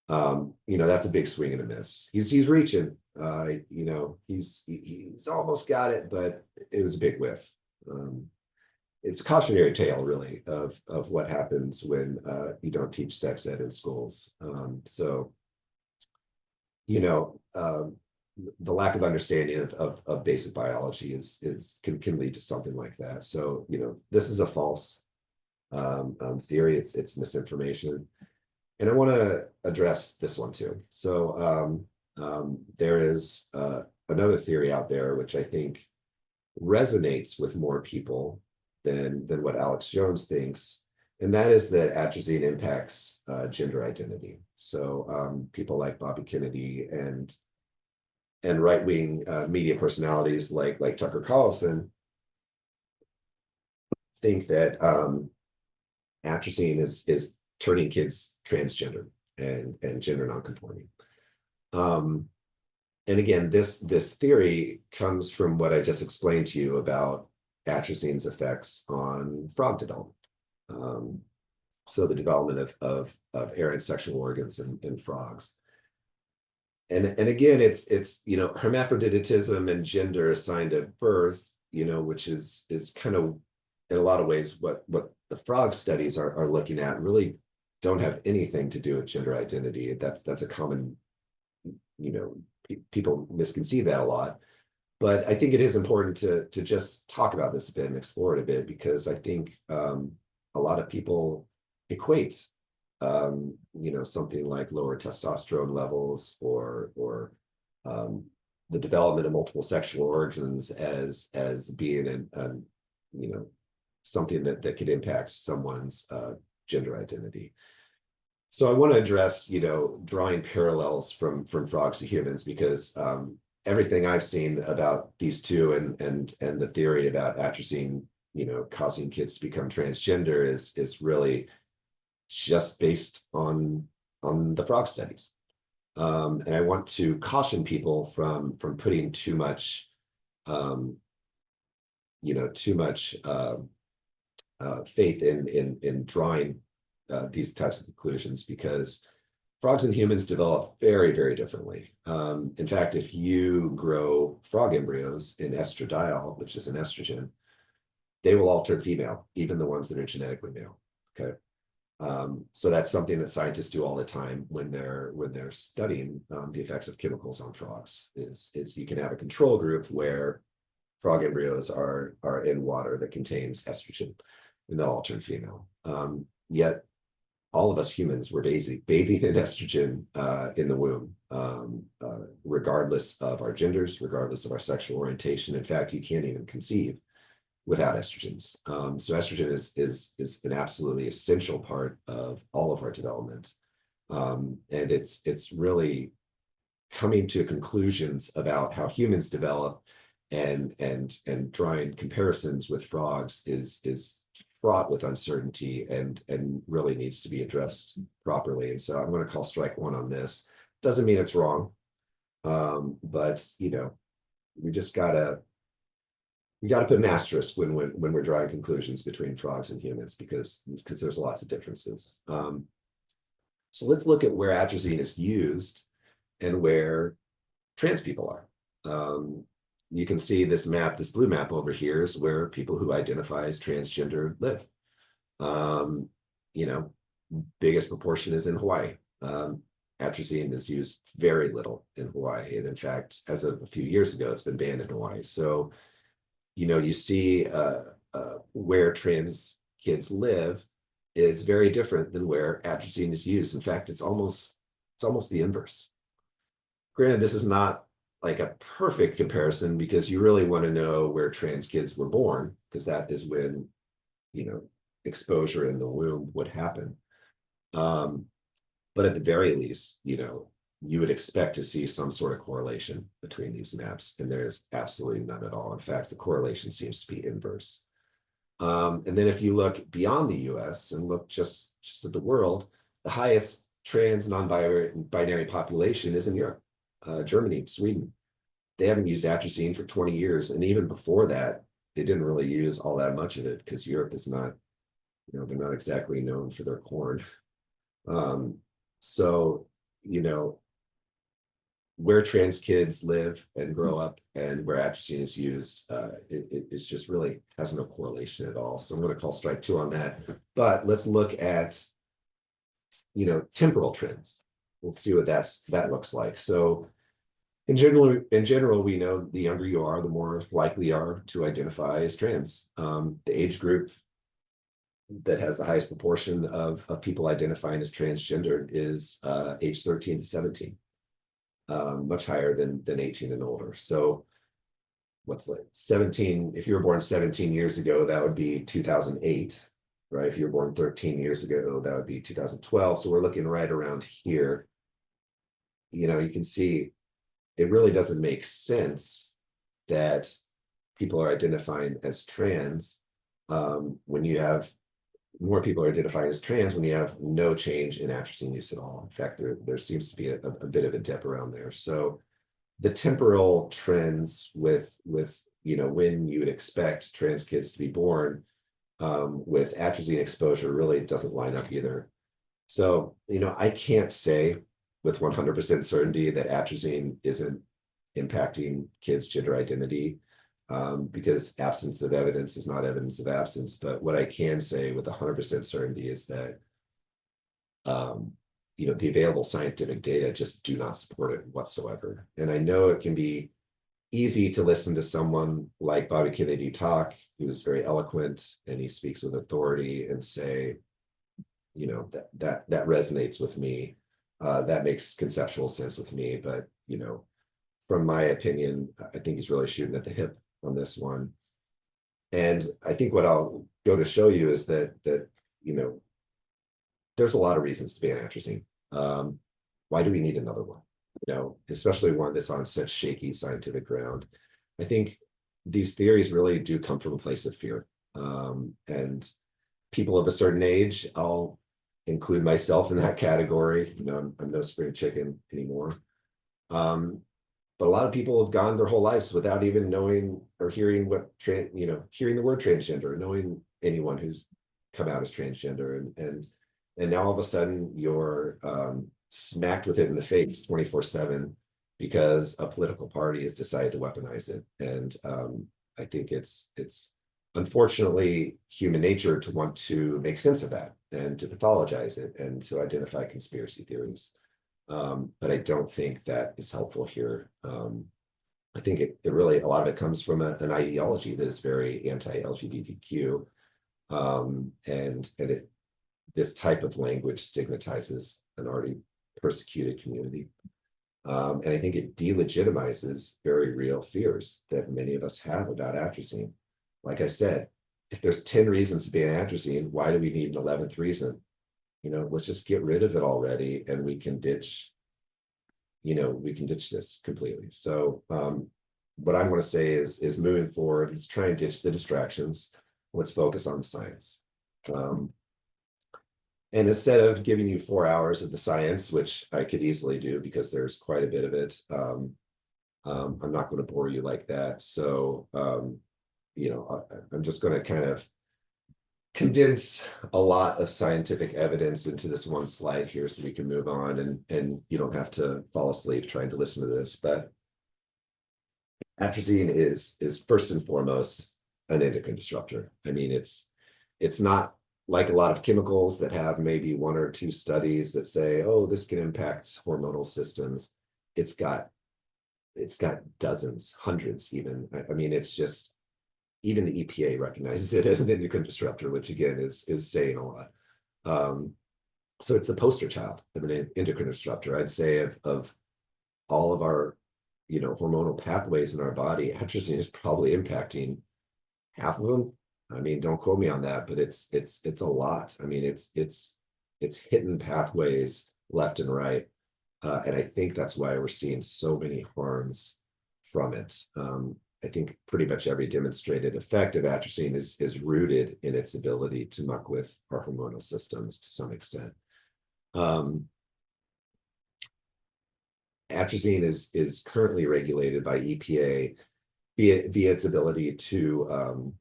that's a big swing and a miss. He's reaching, he's almost got it, but it was a big whiff. It's a cautionary tale, really, of what happens when you don't teach sex ed in schools. So the lack of understanding of basic biology can lead to something like that. So this is a false theory. It's misinformation. And I want to address this one too. So there is another theory out there which I think resonates with more people than what Alex Jones thinks, and that is that atrazine impacts gender identity. So people like Bobby Kennedy and right-wing media personalities like Tucker Carlson think that atrazine is turning kids transgender and gender nonconforming. And again, this theory comes from what I just explained to you about atrazine's effects on frog development. So the development of errant sexual organs in frogs. And again, it's hermaphroditism and gender assigned at birth, which is kind of in a lot of ways what the frog studies are looking at, really don't have anything to do with gender identity. That's a common, people misconceive that a lot. But I think it is important to just talk about this a bit and explore it a bit, because I think a lot of people equate something like lower testosterone levels or the development of multiple sexual organs as being something that could impact someone's gender identity. So I want to address, drawing parallels from frogs to humans, because everything I've seen about these two and the theory about atrazine, causing kids to become transgender is really just based on the frog studies. And I want to caution people from putting too much faith in drawing these types of conclusions, because frogs and humans develop very, very differently. In fact, if you grow frog embryos in estradiol, which is an estrogen, they will all turn female, even the ones that are genetically male. Okay. So that's something that scientists do all the time when they're studying the effects of chemicals on frogs. Is you can have a control group where frog embryos are in water that contains estrogen, and they'll all turn female. Yet all of us humans were bathing in estrogen in the womb, regardless of our genders, regardless of our sexual orientation. In fact, you can't even conceive without estrogens. So estrogen is an absolutely essential part of all of our development. And it's really coming to conclusions about how humans develop and drawing comparisons with frogs is fraught with uncertainty and really needs to be addressed properly. And so I'm going to call strike one on this. Doesn't mean it's wrong, but we just gotta put an asterisk when we're drawing conclusions between frogs and humans because there's lots of differences. So let's look at where atrazine is used and where trans people are. You can see this map, this blue map over here is where people who identify as transgender live. Biggest proportion is in Hawaii. Atrazine is used very little in Hawaii. And in fact, as of a few years ago, it's been banned in Hawaii. So, you see where trans kids live is very different than where atrazine is used. In fact, it's almost the inverse. Granted, this is not like a perfect comparison because you really want to know where trans kids were born, because that is when, exposure in the womb would happen. But at the very least, you would expect to see some sort of correlation between these maps, and there is absolutely none at all. In fact, the correlation seems to be inverse. And then if you look beyond the US and look just at the world, the highest trans non-binary population is in Europe, Germany, Sweden. They haven't used atrazine for 20 years. And even before that, they didn't really use all that much of it because Europe is not, they're not exactly known for their corn. So, where trans kids live and grow up and where atrazine is used, it's just really has no correlation at all. So I'm going to call strike two on that. But let's look at, temporal trends. Let's see what that looks like. So in general, we know the younger you are, the more likely you are to identify as trans. The age group that has the highest proportion of people identifying as transgender is age 13 to 17. Much higher than 18 and older. So what's like 17, if you were born 17 years ago, that would be 2008, right? If you were born 13 years ago, that would be 2012. So we're looking right around here. You can see it really doesn't make sense that people are identifying as trans when you have more people are identifying as trans when you have no change in atrazine use at all. In fact, there seems to be a bit of a dip around there. So the temporal trends with when you would expect trans kids to be born with atrazine exposure really doesn't line up either. So, I can't say with 100% certainty that atrazine isn't impacting kids' gender identity. Because absence of evidence is not evidence of absence. But what I can say with 100% certainty is that, the available scientific data just do not support it whatsoever. And I know it can be easy to listen to someone like Bobby Kennedy talk, who is very eloquent and he speaks with authority and say, that resonates with me. That makes conceptual sense with me. But, from my opinion, I think he's really shooting at the hip on this one. And I think what I'll go to show you is that there's a lot of reasons to ban atrazine. Why do we need another one? Especially one that's on such shaky scientific ground. I think these theories really do come from a place of fear. And people of a certain age, I'll include myself in that category. I'm no spring chicken anymore. But a lot of people have gone their whole lives without even knowing or hearing hearing the word transgender, knowing anyone who's come out as transgender, and now all of a sudden you're smacked with it in the face 24/7 because a political party has decided to weaponize it. And I think it's unfortunately human nature to want to make sense of that and to pathologize it and to identify conspiracy theories. But I don't think that is helpful here. I think it really, a lot of it comes from an ideology that is very anti-LGBTQ. This type of language stigmatizes an already persecuted community. And I think it delegitimizes very real fears that many of us have about atrazine. like I said, if there's 10 reasons to ban atrazine, why do we need an 11th reason? Let's just get rid of it already, and we can ditch this completely. So what I want to say is moving forward, let's try and ditch the distractions. Let's focus on the science. And instead of giving you 4 hours of the science, which I could easily do because there's quite a bit of it, I'm not going to bore you like that. So, I'm just going to kind of condense a lot of scientific evidence into this one slide here so we can move on, and you don't have to fall asleep trying to listen to this. But atrazine is first and foremost an endocrine disruptor. I mean, it's not like a lot of chemicals that have maybe 1 or 2 studies that say, oh, this can impact hormonal systems. It's got dozens, hundreds even. I mean, it's just, even the EPA recognizes it as an endocrine disruptor, which again is saying a lot. So it's the poster child of an endocrine disruptor. I'd say of all of our, hormonal pathways in our body, atrazine is probably impacting half of them. I mean, don't quote me on that, but it's a lot. I mean, it's hitting pathways left and right. And I think that's why we're seeing so many harms from it. I think pretty much every demonstrated effect of atrazine is rooted in its ability to muck with our hormonal systems to some extent. Atrazine is currently regulated by EPA via its ability to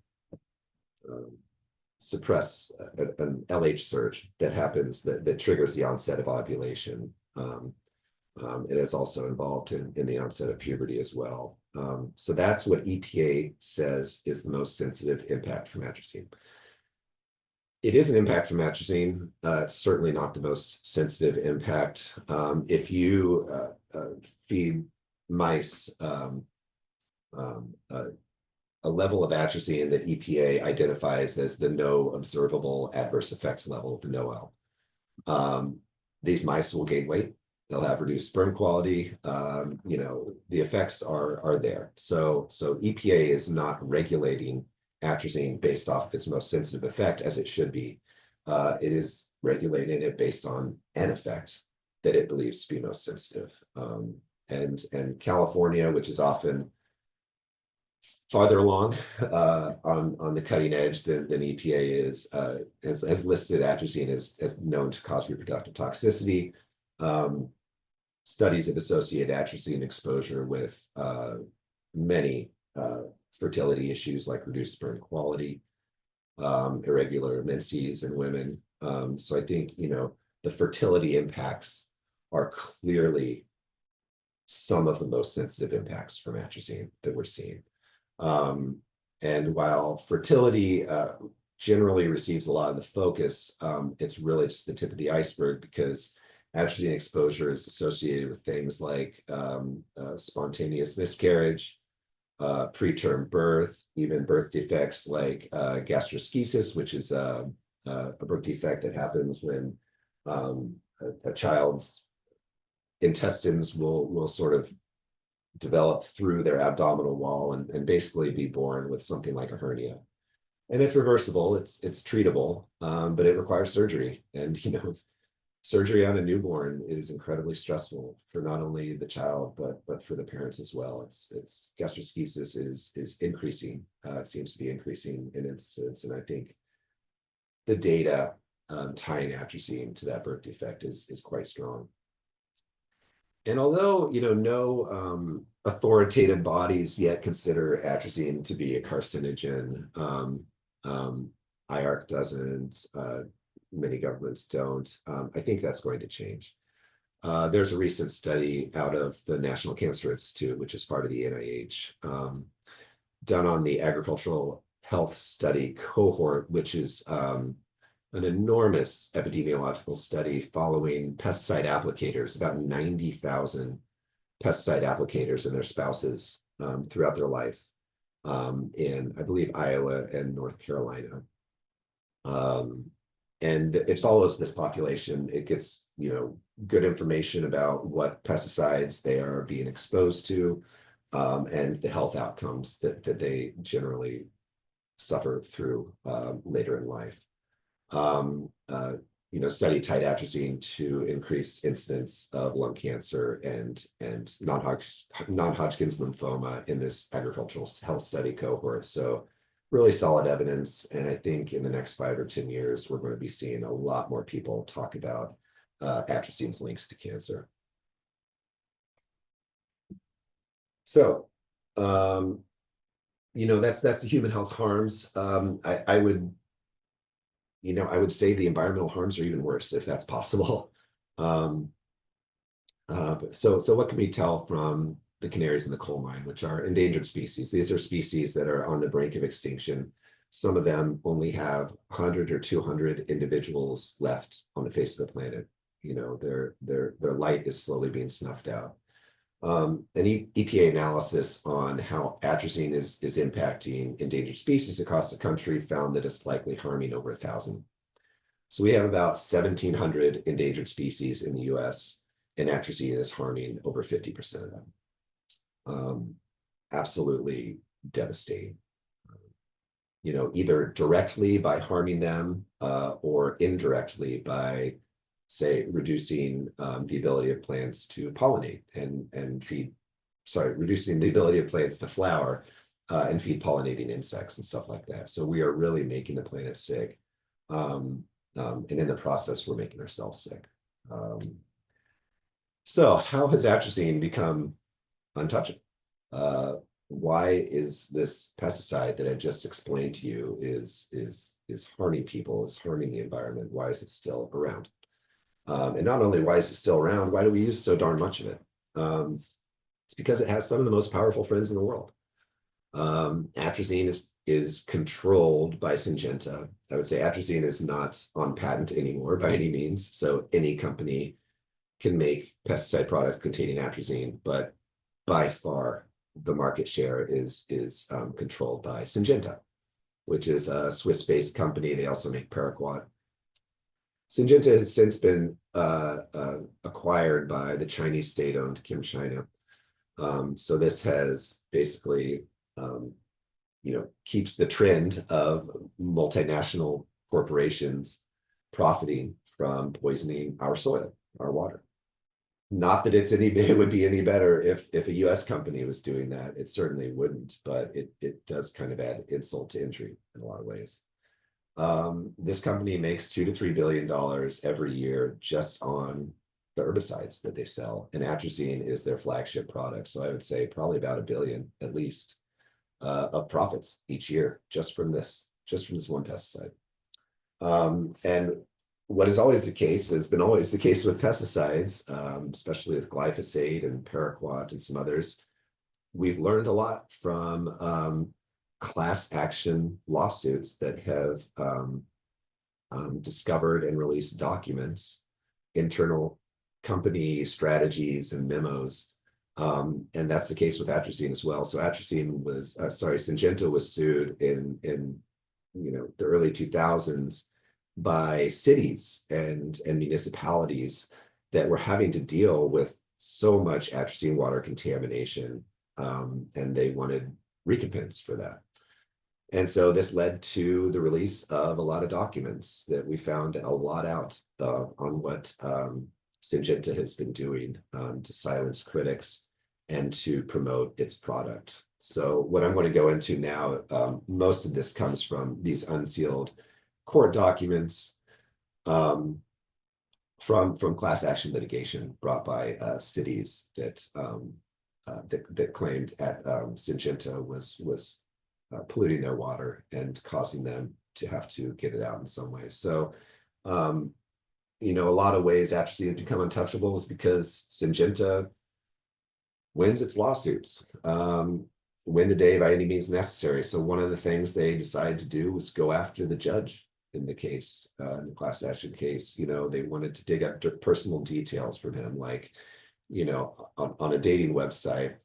suppress an LH surge that happens that triggers the onset of ovulation. It is also involved in the onset of puberty as well. So that's what EPA says is the most sensitive impact from atrazine. It is an impact from atrazine. It's certainly not the most sensitive impact. If you feed mice a level of atrazine that EPA identifies as the no observable adverse effects level, the NOEL, these mice will gain weight. They'll have reduced sperm quality. The effects are there. So EPA is not regulating atrazine based off its most sensitive effect as it should be. It is regulating it based on an effect that it believes to be most sensitive. And California, which is often farther along on the cutting edge than EPA is, has listed atrazine as known to cause reproductive toxicity. Studies have associated atrazine exposure with many fertility issues like reduced sperm quality, irregular menses in women. So I think, the fertility impacts are clearly some of the most sensitive impacts from atrazine that we're seeing. And while fertility generally receives a lot of the focus, it's really just the tip of the iceberg, because atrazine exposure is associated with things like spontaneous miscarriage, preterm birth, even birth defects like gastroschisis, which is a birth defect that happens when a child's intestines will sort of develop through their abdominal wall and basically be born with something like a hernia. And it's reversible, it's treatable, but it requires surgery. And surgery on a newborn is incredibly stressful for not only the child but for the parents as well. It's gastroschisis is increasing. It seems to be increasing in incidence, and I think the data tying atrazine to that birth defect is quite strong. And although no authoritative bodies yet consider atrazine to be a carcinogen, IARC doesn't. Many governments don't. I think that's going to change. There's a recent study out of the National Cancer Institute, which is part of the NIH, done on the agricultural health study cohort, which is an enormous epidemiological study following pesticide applicators, about 90,000 pesticide applicators and their spouses throughout their life in, I believe, Iowa and North Carolina. And it follows this population. It gets, good information about what pesticides they are being exposed to, and the health outcomes that they generally suffer through later in life. Study tight atrazine to increase incidence of lung cancer and non-Hodgkin's lymphoma in this agricultural health study cohort. So really solid evidence. And I think in the next 5 or 10 years, we're going to be seeing a lot more people talk about atrazine's links to cancer. So, that's the human health harms. I would say the environmental harms are even worse, if that's possible. So what can we tell from the canaries in the coal mine, which are endangered species? These are species that are on the brink of extinction. Some of them only have 100 or 200 individuals left on the face of the planet. Their light is slowly being snuffed out. An EPA analysis on how atrazine is impacting endangered species across the country found that it's likely harming over 1,000. So we have about 1,700 endangered species in the US, and atrazine is harming over 50% of them. Absolutely devastating. Either directly by harming them or indirectly by, say, reducing the ability of plants to pollinate and feed, reducing the ability of plants to flower and feed pollinating insects and stuff like that. So we are really making the planet sick. And in the process, we're making ourselves sick. So how has atrazine become untouchable? Why is this pesticide that I just explained to you is harming people, is harming the environment? Why is it still around? And not only why is it still around, why do we use so darn much of it? It's because it has some of the most powerful friends in the world. Atrazine is controlled by Syngenta. I would say atrazine is not on patent anymore by any means. So any company can make pesticide products containing atrazine, but by far the market share is controlled by Syngenta, which is a Swiss-based company. They also make paraquat. Syngenta has since been acquired by the Chinese state-owned Kim China. So this has basically, keeps the trend of multinational corporations profiting from poisoning our soil, our water. Not that it would be any better if a US company was doing that. It certainly wouldn't, but it does kind of add insult to injury in a lot of ways. This company makes $2 to $3 billion every year just on the herbicides that they sell, and atrazine is their flagship product. So I would say probably about $1 billion at least of profits each year just from this one pesticide. And what is always the case has been always the case with pesticides, especially with glyphosate and paraquat and some others. We've learned a lot from class action lawsuits that have discovered and released documents, internal company strategies and memos. And that's the case with atrazine as well. So Syngenta was sued in the early 2000s by cities and municipalities that were having to deal with so much atrazine water contamination, and they wanted recompense for that. And so this led to the release of a lot of documents that we found a lot out on what Syngenta has been doing to silence critics and to promote its product. So what I'm going to go into now, most of this comes from these unsealed court documents from class action litigation brought by cities that claimed Syngenta was polluting their water and causing them to have to get it out in some ways. So, a lot of ways atrazine has become untouchable is because Syngenta wins its lawsuits, win the day by any means necessary. So one of the things they decided to do was go after the judge in the case, in the class action case. They wanted to dig up personal details from him, like, on a dating website,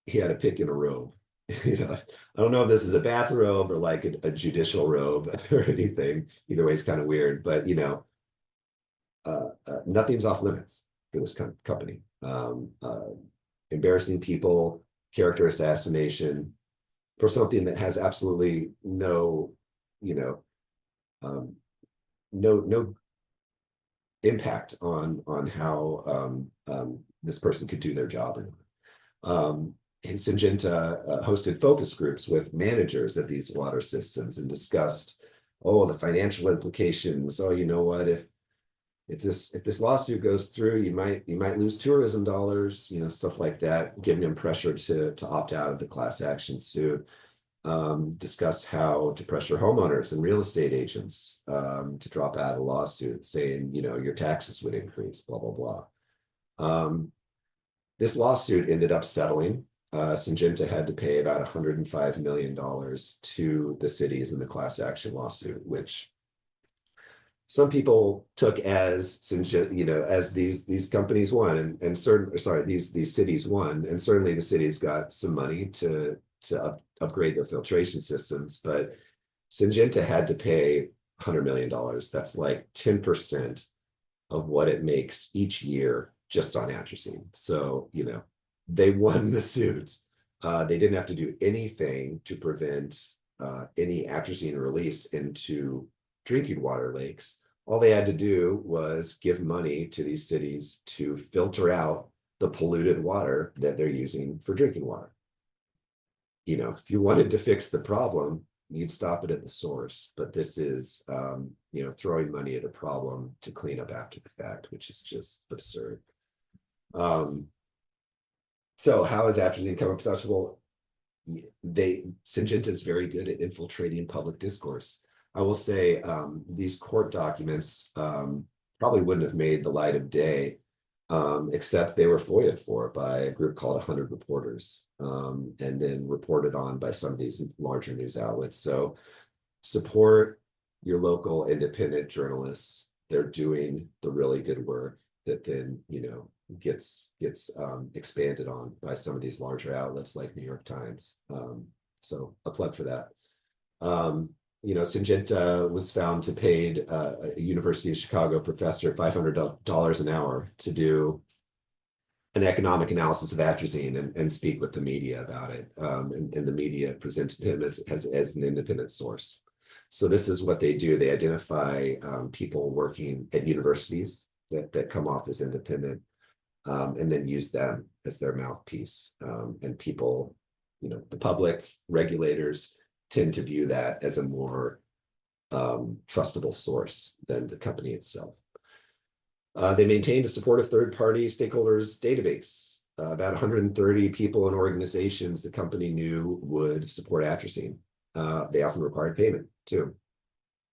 he had a pick in a robe. I don't know if this is a bathrobe or like a judicial robe or anything. Either way, it's kind of weird, but nothing's off limits for this company. Embarrassing people, character assassination, for something that has absolutely no, you know, no impact on how this person could do their job or not. And Syngenta hosted focus groups with managers of these water systems and discussed, oh, the financial implications. Oh, you know what, if this lawsuit goes through, you might lose tourism dollars, stuff like that, giving them pressure to opt out of the class action suit. Discussed how to pressure homeowners and real estate agents to drop out of a lawsuit, saying, your taxes would increase, blah, blah, blah. This lawsuit ended up settling. Syngenta had to pay about $105 million to the cities in the class action lawsuit, which some people took as as these companies won, and these cities won, and certainly the cities got some money to upgrade their filtration systems, but Syngenta had to pay $100 million. That's like 10% of what it makes each year just on atrazine. So, they won the suit. They didn't have to do anything to prevent any atrazine release into drinking water lakes. All they had to do was give money to these cities to filter out the polluted water that they're using for drinking water. If you wanted to fix the problem, you'd stop it at the source. But this is, throwing money at a problem to clean up after the fact, which is just absurd. So how is atrazine chemical protection? Well, Syngenta is very good at infiltrating public discourse. I will say these court documents probably wouldn't have made the light of day, except they were FOIA'd for by a group called 100 Reporters, and then reported on by some of these larger news outlets. So support your local independent journalists. They're doing the really good work that then, gets expanded on by some of these larger outlets like New York Times. So a plug for that. Syngenta was found to paid a University of Chicago professor $500 an hour to do an economic analysis of atrazine and speak with the media about it. And the media presented him as an independent source. So this is what they do. They identify people working at universities that come off as independent, and then use them as their mouthpiece. And people, the public, regulators, tend to view that as a more trustable source than the company itself. They maintained a supportive third-party stakeholders database. About 130 people and organizations the company knew would support atrazine. They often required payment too.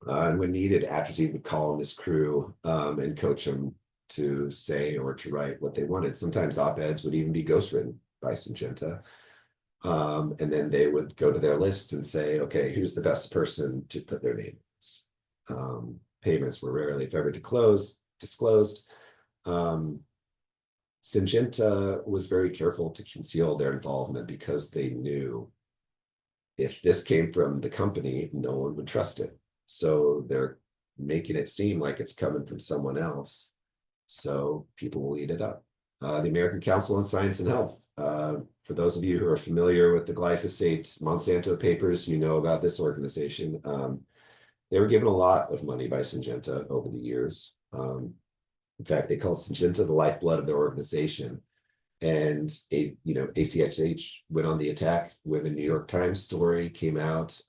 And when needed, atrazine would call on this crew and coach them to say or to write what they wanted. Sometimes op-eds would even be ghostwritten by Syngenta. And then they would go to their list and say, okay, who's the best person to put their name in? Payments were rarely, if ever, disclosed. Syngenta was very careful to conceal their involvement because they knew if this came from the company, no one would trust it. So they're making it seem like it's coming from someone else, so people will eat it up. The American Council on Science and Health. For those of you who are familiar with the glyphosate Monsanto papers, you know about this organization. They were given a lot of money by Syngenta over the years. In fact, they called Syngenta the lifeblood of their organization. And ACHH went on the attack when a New York Times story came out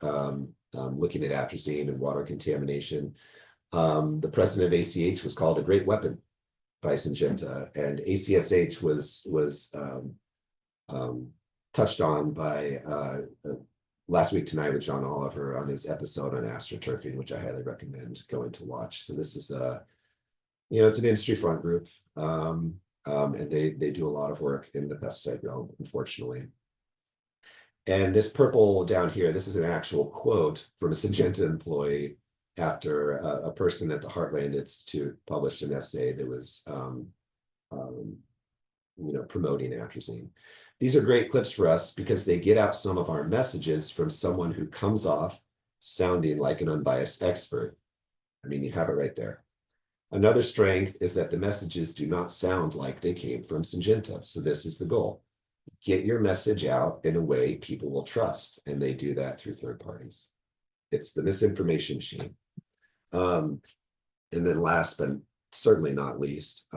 looking at atrazine and water contamination. The president of ACH was called a great weapon by Syngenta, and ACSH was touched on by Last Week Tonight with John Oliver on his episode on astroturfing, which I highly recommend going to watch. So this is it's an industry front group, and they do a lot of work in the pesticide realm, unfortunately. And this purple down here, this is an actual quote from a Syngenta employee after a person at the Heartland Institute published an essay that was promoting atrazine. These are great clips for us because they get out some of our messages from someone who comes off sounding like an unbiased expert. I mean, you have it right there. Another strength is that the messages do not sound like they came from Syngenta. So this is the goal. get your message out in a way people will trust, and they do that through third parties. It's the misinformation machine. And then last, but certainly not least,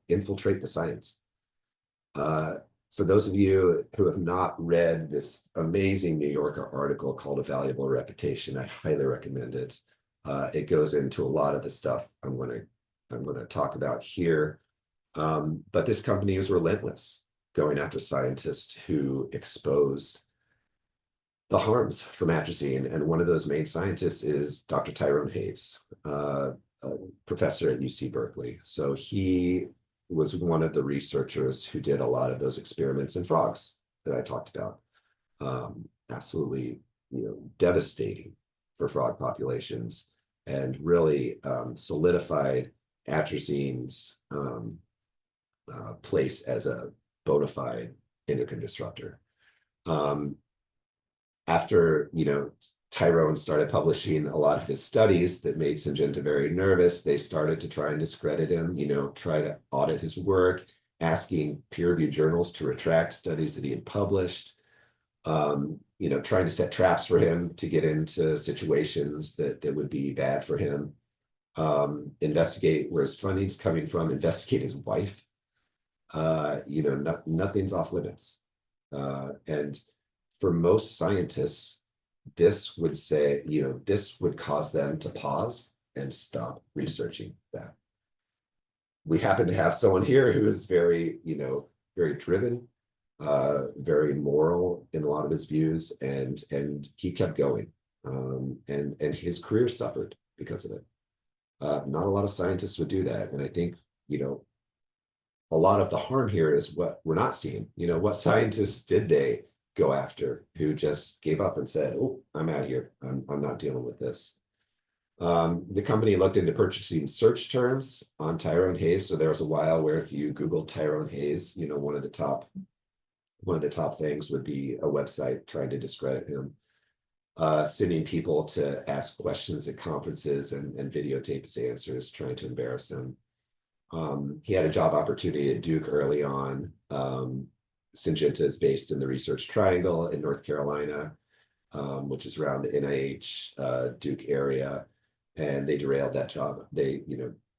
infiltrate the science. For those of you who have not read this amazing New Yorker article called A Valuable Reputation, I highly recommend it. It goes into a lot of the stuff I'm going to talk about here. But this company was relentless, going after scientists who exposed the harms from atrazine. And one of those main scientists is Dr. Tyrone Hayes, a professor at UC Berkeley. So he was one of the researchers who did a lot of those experiments in frogs that I talked about. Absolutely, devastating for frog populations, and really solidified atrazine's place as a bona fide endocrine disruptor. After, Tyrone started publishing a lot of his studies that made Syngenta very nervous, they started to try and discredit him, try to audit his work, asking peer-reviewed journals to retract studies that he had published, trying to set traps for him to get into situations that would be bad for him, investigate where his funding's coming from, investigate his wife. Nothing's off limits. And for most scientists, this would say, this would cause them to pause and stop researching that. We happen to have someone here who is very, very driven, very moral in a lot of his views, and he kept going. And his career suffered because of it. Not a lot of scientists would do that. And I think, a lot of the harm here is what we're not seeing. What scientists did they go after who just gave up and said, oh, I'm out of here. I'm not dealing with this. The company looked into purchasing search terms on Tyrone Hayes. So there was a while where if you Googled Tyrone Hayes, one of the top things would be a website trying to discredit him, sending people to ask questions at conferences and videotape his answers, trying to embarrass him. He had a job opportunity at Duke early on. Syngenta is based in the Research Triangle in North Carolina, which is around the NIH Duke area, and they derailed that job. They,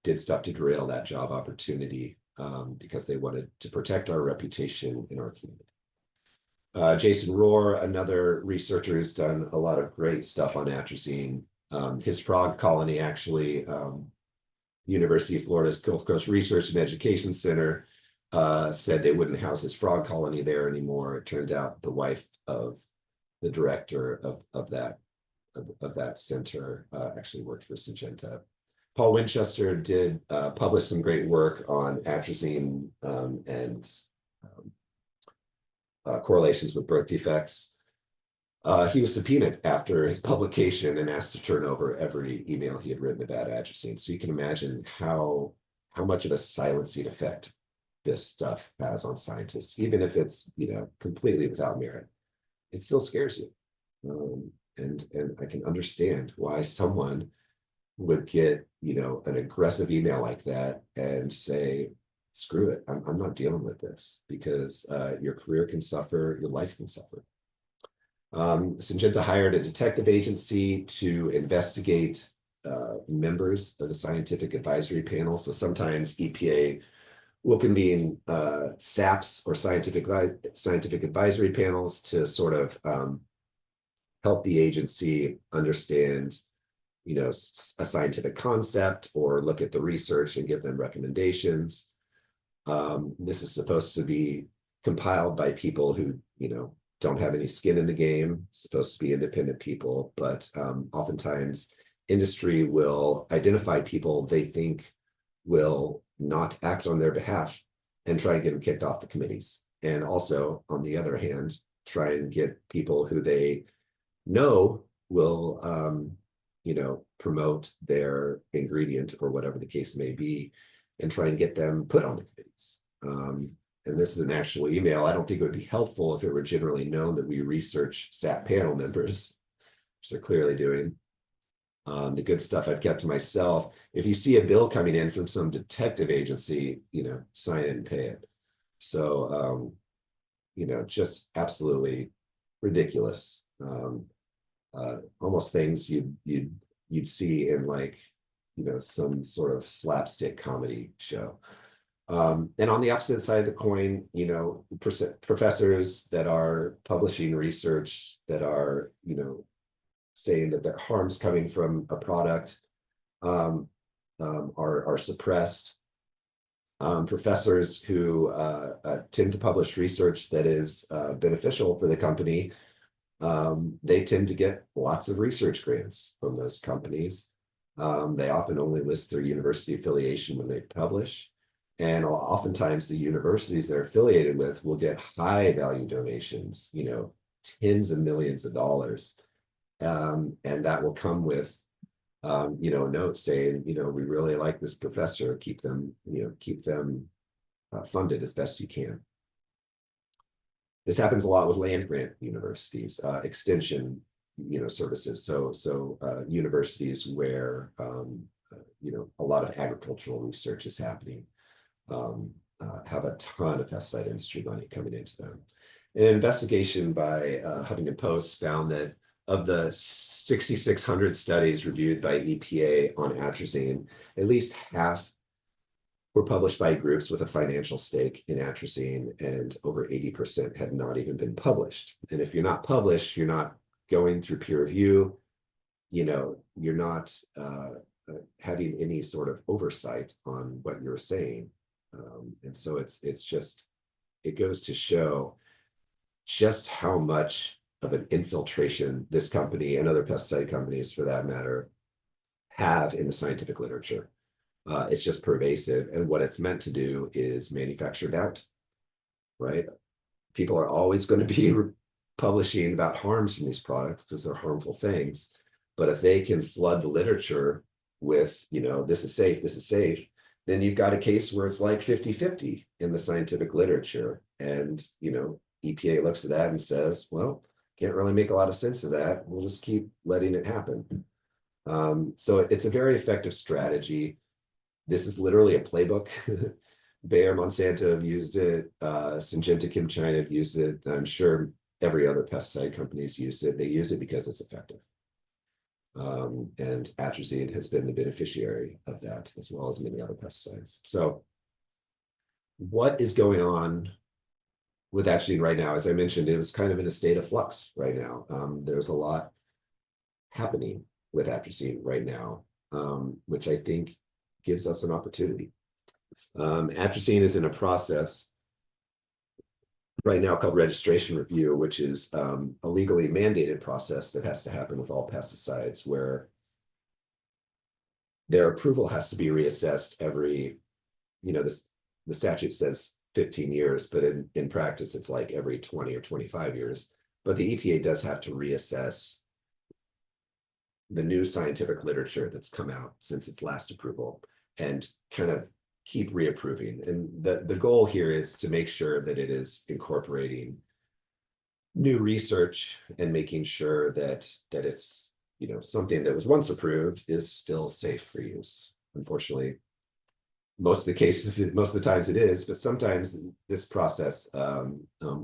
did stuff to derail that job opportunity because they wanted to protect our reputation in our community. Jason Rohr, another researcher who's done a lot of great stuff on atrazine. His frog colony, actually, University of Florida's Gulf Coast Research and Education Center said they wouldn't house his frog colony there anymore. It turned out the wife of the director of that center actually worked for Syngenta. Paul Winchester did publish some great work on atrazine and correlations with birth defects. He was subpoenaed after his publication and asked to turn over every email he had written about atrazine. So you can imagine how much of a silencing effect this stuff has on scientists, even if it's, completely without merit. It still scares you. And I can understand why someone would get, an aggressive email like that and say, screw it, I'm not dealing with this, because your career can suffer, your life can suffer. Syngenta hired a detective agency to investigate members of the scientific advisory panel. So sometimes EPA will convene SAPs or scientific advisory panels to sort of help the agency understand, a scientific concept or look at the research and give them recommendations. This is supposed to be compiled by people who, don't have any skin in the game, supposed to be independent people, but oftentimes industry will identify people they think will not act on their behalf and try and get them kicked off the committees. And also, on the other hand, try and get people who they know will, promote their ingredient or whatever the case may be, and try and get them put on the committees. And this is an actual email. I don't think it would be helpful if it were generally known that we research SAP panel members, which they're clearly doing. The good stuff I've kept to myself. If you see a bill coming in from some detective agency, sign it and pay it. So, just absolutely ridiculous. Almost things you'd see in like, some sort of slapstick comedy show. And on the opposite side of the coin, professors that are publishing research that are, saying that the harms coming from a product are suppressed. Professors who tend to publish research that is beneficial for the company, they tend to get lots of research grants from those companies. They often only list their university affiliation when they publish. And oftentimes the universities they're affiliated with will get high value donations, tens of millions of dollars. And that will come with, notes saying, we really like this professor, keep them funded as best you can. This happens a lot with land grant universities, extension, services. So universities where, a lot of agricultural research is happening, have a ton of pesticide industry money coming into them. An investigation by Huffington Post found that of the 6,600 studies reviewed by EPA on atrazine, at least half were published by groups with a financial stake in atrazine, and over 80% had not even been published. And if you're not published, you're not going through peer review, you're not having any sort of oversight on what you're saying. And so it goes to show just how much of an infiltration this company and other pesticide companies, for that matter, have in the scientific literature. It's just pervasive, and what it's meant to do is manufacture doubt, right? People are always going to be publishing about harms from these products because they're harmful things. But if they can flood the literature with, this is safe, then you've got a case where it's like 50-50 in the scientific literature. And, EPA looks at that and says, well, can't really make a lot of sense of that. We'll just keep letting it happen. So it's a very effective strategy. This is literally a playbook. Bayer, Monsanto have used it. Syngenta, Kim China have used it. I'm sure every other pesticide company has used it. They use it because it's effective. And atrazine has been the beneficiary of that, as well as many other pesticides. So what is going on with atrazine right now? As I mentioned, it was kind of in a state of flux right now. There's a lot happening with atrazine right now, which I think gives us an opportunity. Atrazine is in a process right now called registration review, which is a legally mandated process that has to happen with all pesticides, where their approval has to be reassessed every, the statute says 15 years, but in practice, it's like every 20 or 25 years. But the EPA does have to reassess the new scientific literature that's come out since its last approval and kind of keep reapproving. And the goal here is to make sure that it is incorporating new research and making sure that it's, something that was once approved is still safe for use. Unfortunately, most of the times it is, but sometimes this process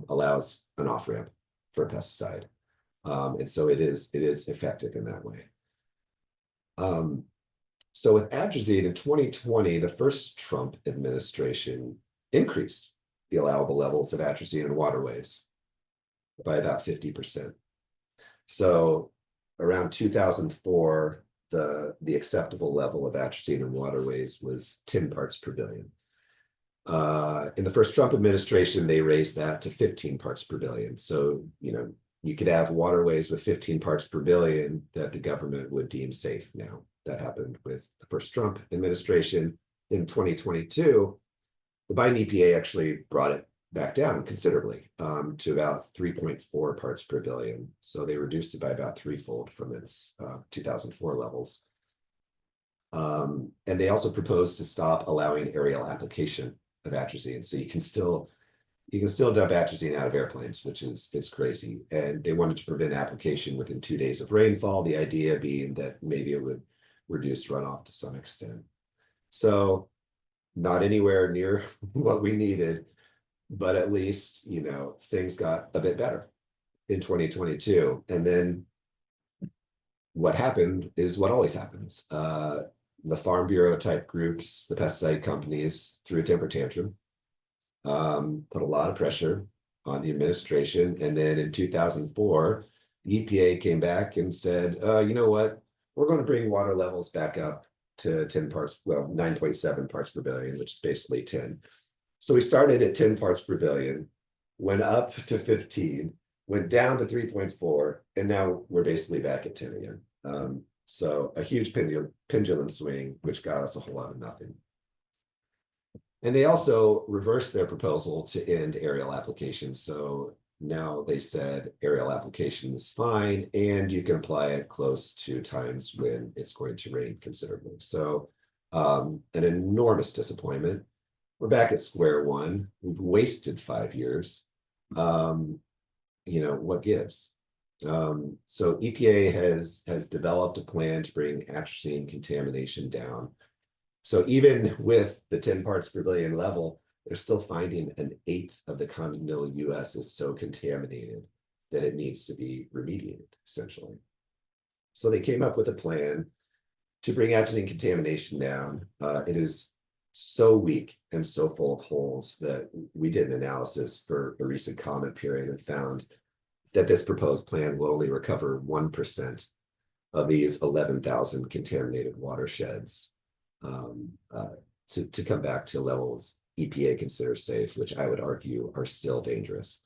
allows an off-ramp for a pesticide. And so it is effective in that way. So with atrazine in 2020, the first Trump administration increased the allowable levels of atrazine in waterways by about 50%. So around 2004, the acceptable level of atrazine in waterways was 10 parts per billion. In the first Trump administration, they raised that to 15 parts per billion. So, you could have waterways with 15 parts per billion that the government would deem safe now. That happened with the first Trump administration. In 2022, the Biden EPA actually brought it back down considerably to about 3.4 parts per billion. So they reduced it by about threefold from its 2004 levels. And they also proposed to stop allowing aerial application of atrazine. So you can still dump atrazine out of airplanes, which is crazy. And they wanted to prevent application within 2 days of rainfall, the idea being that maybe it would reduce runoff to some extent. So not anywhere near what we needed. But at least, things got a bit better in 2022. And then what happened is what always happens. The Farm Bureau type groups, the pesticide companies threw a temper tantrum, put a lot of pressure on the administration. And then in 2004, the EPA came back and said, you know what? We're going to bring water levels back up to 10 parts, well, 9.7 parts per billion, which is basically 10. So we started at 10 parts per billion, went up to 15, went down to 3.4, and now we're basically back at 10 again. So a huge pendulum swing, which got us a whole lot of nothing. And they also reversed their proposal to end aerial applications. So now they said aerial application is fine, and you can apply it close to times when it's going to rain considerably. So an enormous disappointment. We're back at square one. We've wasted 5 years. What gives? So EPA has developed a plan to bring atrazine contamination down. So even with the 10 parts per billion level, they're still finding an eighth of the continental US is so contaminated that it needs to be remediated, essentially. So they came up with a plan to bring atrazine contamination down. It is so weak and so full of holes that we did an analysis for a recent comment period and found that this proposed plan will only recover 1% of these 11,000 contaminated watersheds to come back to levels EPA considers safe, which I would argue are still dangerous.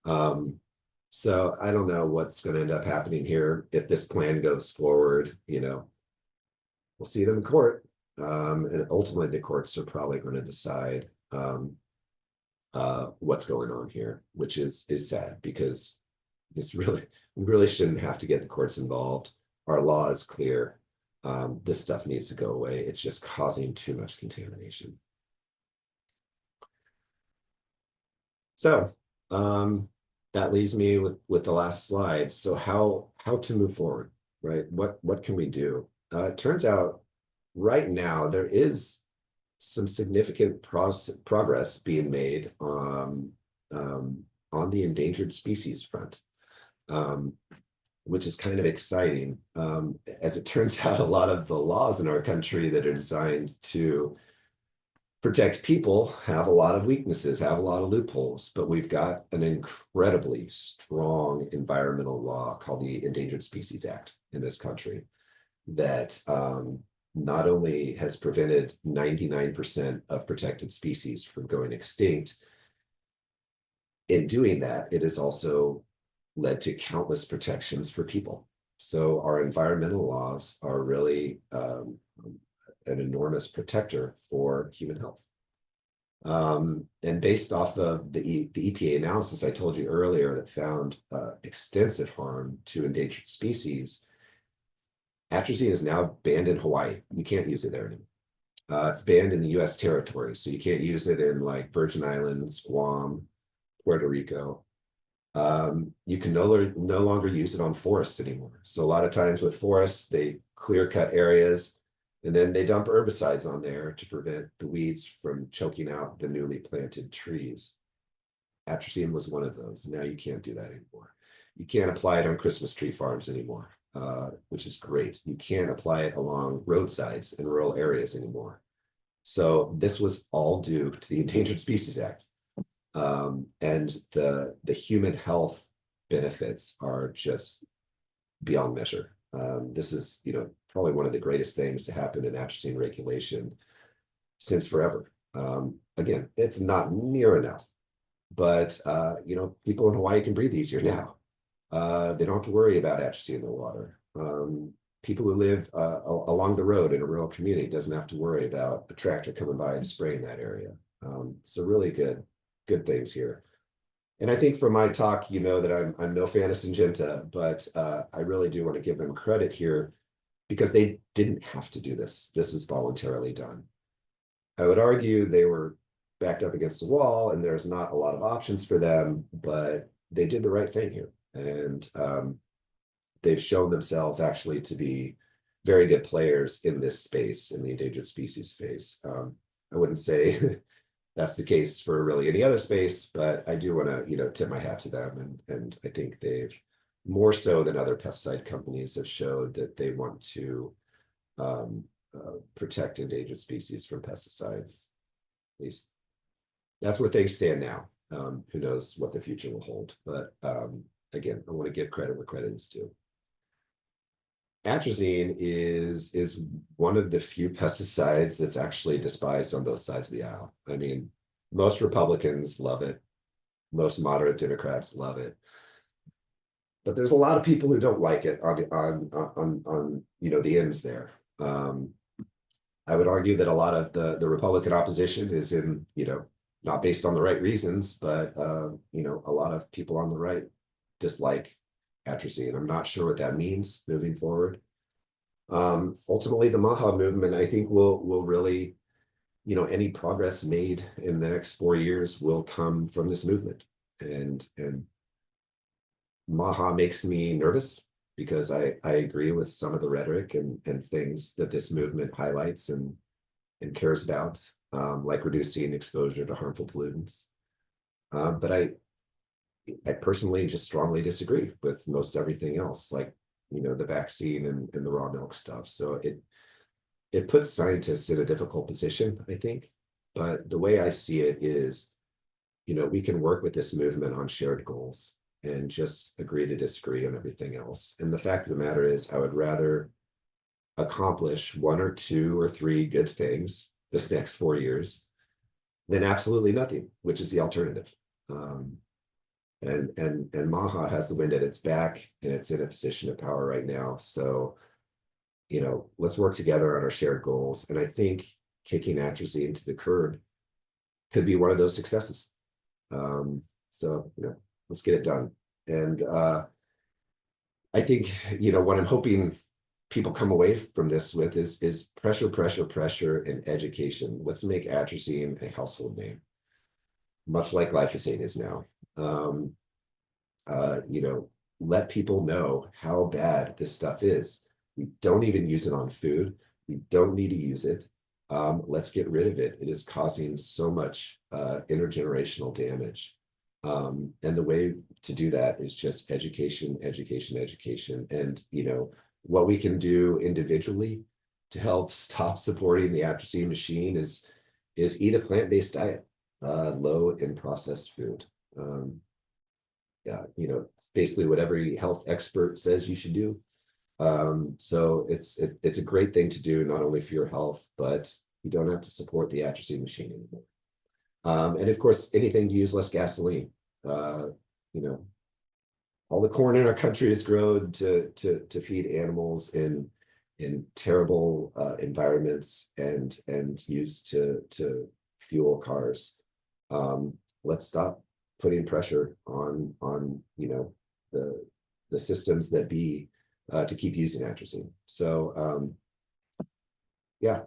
So I don't know what's going to end up happening here. If this plan goes forward, we'll see them in court. And ultimately the courts are probably going to decide what's going on here, which is sad, because we really shouldn't have to get the courts involved. Our law is clear. This stuff needs to go away. It's just causing too much contamination. So that leaves me with the last slide. So how to move forward, right? What can we do? It turns out right now there is some significant progress being made on the endangered species front, which is kind of exciting. As it turns out, a lot of the laws in our country that are designed to protect people have a lot of weaknesses, have a lot of loopholes, but we've got an incredibly strong environmental law called the Endangered Species Act in this country that not only has prevented 99% of protected species from going extinct, in doing that, it has also led to countless protections for people. So our environmental laws are really an enormous protector for human health. And based off of the EPA analysis I told you earlier that found extensive harm to endangered species, atrazine is now banned in Hawaii. You can't use it there anymore. It's banned in the US territory, so you can't use it in like Virgin Islands, Guam, Puerto Rico. You can no longer use it on forests anymore. So a lot of times with forests, they clear cut areas and then they dump herbicides on there to prevent the weeds from choking out the newly planted trees. Atrazine was one of those. Now you can't do that anymore. You can't apply it on Christmas tree farms anymore, which is great. You can't apply it along roadsides in rural areas anymore. So this was all due to the Endangered Species Act. And the human health benefits are just beyond measure. This is, probably one of the greatest things to happen in atrazine regulation since forever. Again, it's not near enough, but people in Hawaii can breathe easier now. They don't have to worry about atrazine in the water. People who live along the road in a rural community doesn't have to worry about a tractor coming by and spraying that area. So really good things here. And I think from my talk, that I'm no fan of Syngenta, but I really do want to give them credit here because they didn't have to do this. This was voluntarily done. I would argue they were backed up against the wall and there's not a lot of options for them, but they did the right thing here. And they've shown themselves actually to be very good players in this space, in the endangered species space. I wouldn't say that's the case for really any other space, but I do want to, tip my hat to them. And I think they've more so than other pesticide companies have showed that they want to protect endangered species from pesticides. At least that's where things stand now. Who knows what the future will hold, but again, I want to give credit where credit is due. Atrazine is one of the few pesticides that's actually despised on both sides of the aisle. I mean, most Republicans love it. Most moderate Democrats love it. But there's a lot of people who don't like it on the ends there. I would argue that a lot of the Republican opposition is in, not based on the right reasons, but a lot of people on the right dislike atrazine. I'm not sure what that means moving forward. Ultimately, the MAHA movement, I think, will really, any progress made in the next 4 years will come from this movement. And MAHA makes me nervous because I agree with some of the rhetoric and things that this movement highlights and cares about, like reducing exposure to harmful pollutants. But I personally just strongly disagree with most everything else, like, the vaccine and the raw milk stuff. So it puts scientists in a difficult position, I think. But the way I see it is, we can work with this movement on shared goals and just agree to disagree on everything else. And the fact of the matter is, I would rather accomplish 1 or 2 or 3 good things this next 4 years than absolutely nothing, which is the alternative. And MAHA has the wind at its back, and it's in a position of power right now. So, let's work together on our shared goals. And I think kicking atrazine to the curb could be one of those successes. So, let's get it done. And I think, what I'm hoping people come away from this with is pressure, and education. Let's make atrazine a household name, much like glyphosate is now. Let people know how bad this stuff is. We don't even use it on food. We don't need to use it. Let's get rid of it. It is causing so much intergenerational damage. And the way to do that is just education. And, what we can do individually to help stop supporting the atrazine machine is eat a plant-based diet, low in processed food. It's basically what every health expert says you should do. So it's a great thing to do, not only for your health, but you don't have to support the atrazine machine anymore. And of course, anything to use less gasoline. All the corn in our country is grown to feed animals in terrible environments and used to fuel cars. Let's stop putting pressure on the systems that be to keep using atrazine. So yeah,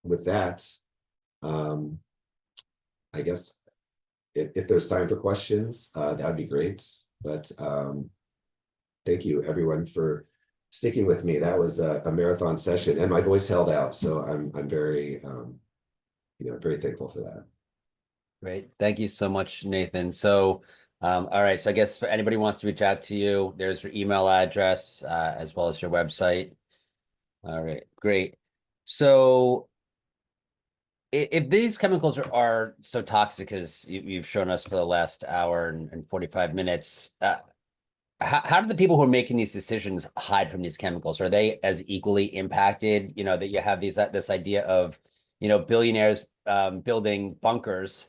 with that, I guess if there's time for questions, that would be great. But thank you everyone for sticking with me. That was a marathon session, and my voice held out. So I'm very very thankful for that. Great. Thank you so much, Nathan. So, all right. So I guess for anybody who wants to reach out to you, there's your email address, as well as your website. All right, great. So if these chemicals are so toxic as you've shown us for the last hour and 45 minutes, how do the people who are making these decisions hide from these chemicals? Are they as equally impacted? That you have this idea of, billionaires building bunkers,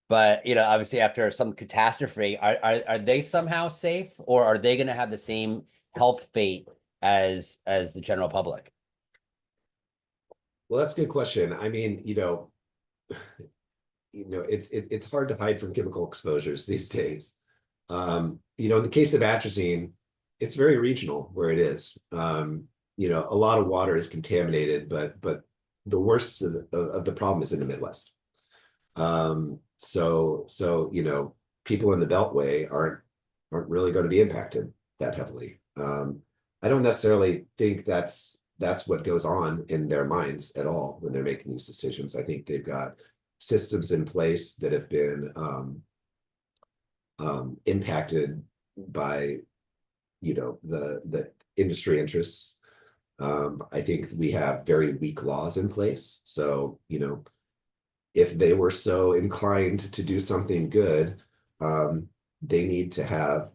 but obviously after some catastrophe, are they somehow safe, or are they going to have the same health fate as the general public? Well, that's a good question. I mean, it's hard to hide from chemical exposures these days. In the case of atrazine, it's very regional where it is. A lot of water is contaminated, but the worst of the problem is in the Midwest. So people in the Beltway aren't really going to be impacted that heavily. I don't necessarily think that's what goes on in their minds at all when they're making these decisions. I think they've got systems in place that have been impacted by, the industry interests. I think we have very weak laws in place. So, if they were so inclined to do something good, they need to have,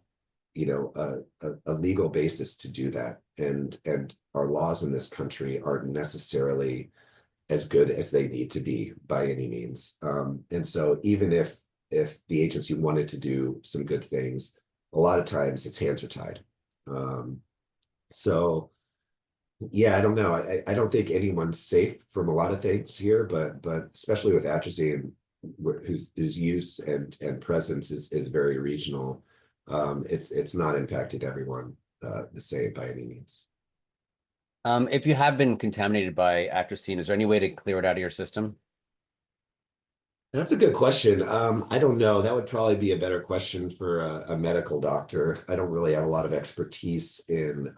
a legal basis to do that. And our laws in this country aren't necessarily as good as they need to be by any means. And so even if the agency wanted to do some good things, a lot of times its hands are tied. So yeah, I don't know. I don't think anyone's safe from a lot of things here, but especially with atrazine, whose use and presence is very regional. It's not impacted everyone the same by any means. If you have been contaminated by atrazine, is there any way to clear it out of your system? That's a good question. I don't know. That would probably be a better question for a medical doctor. I don't really have a lot of expertise in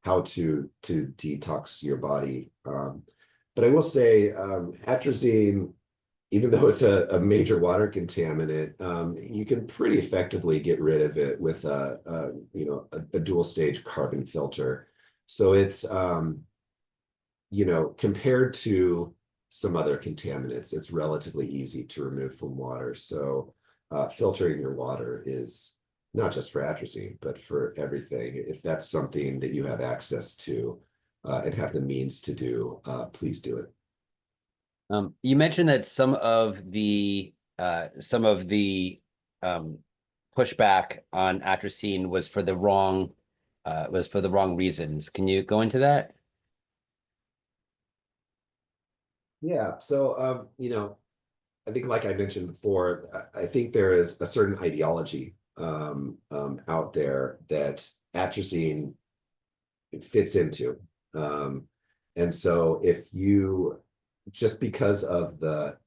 how to detox your body. But I will say atrazine, even though it's a major water contaminant, you can pretty effectively get rid of it with a dual stage carbon filter. So it's compared to some other contaminants, it's relatively easy to remove from water. So filtering your water is not just for atrazine, but for everything. If that's something that you have access to and have the means to do, please do it. You mentioned that some of the pushback on atrazine was for the wrong reasons. Can you go into that? Yeah, so I think like I mentioned before, I think there is a certain ideology out there that atrazine fits into. And so if you, just because of the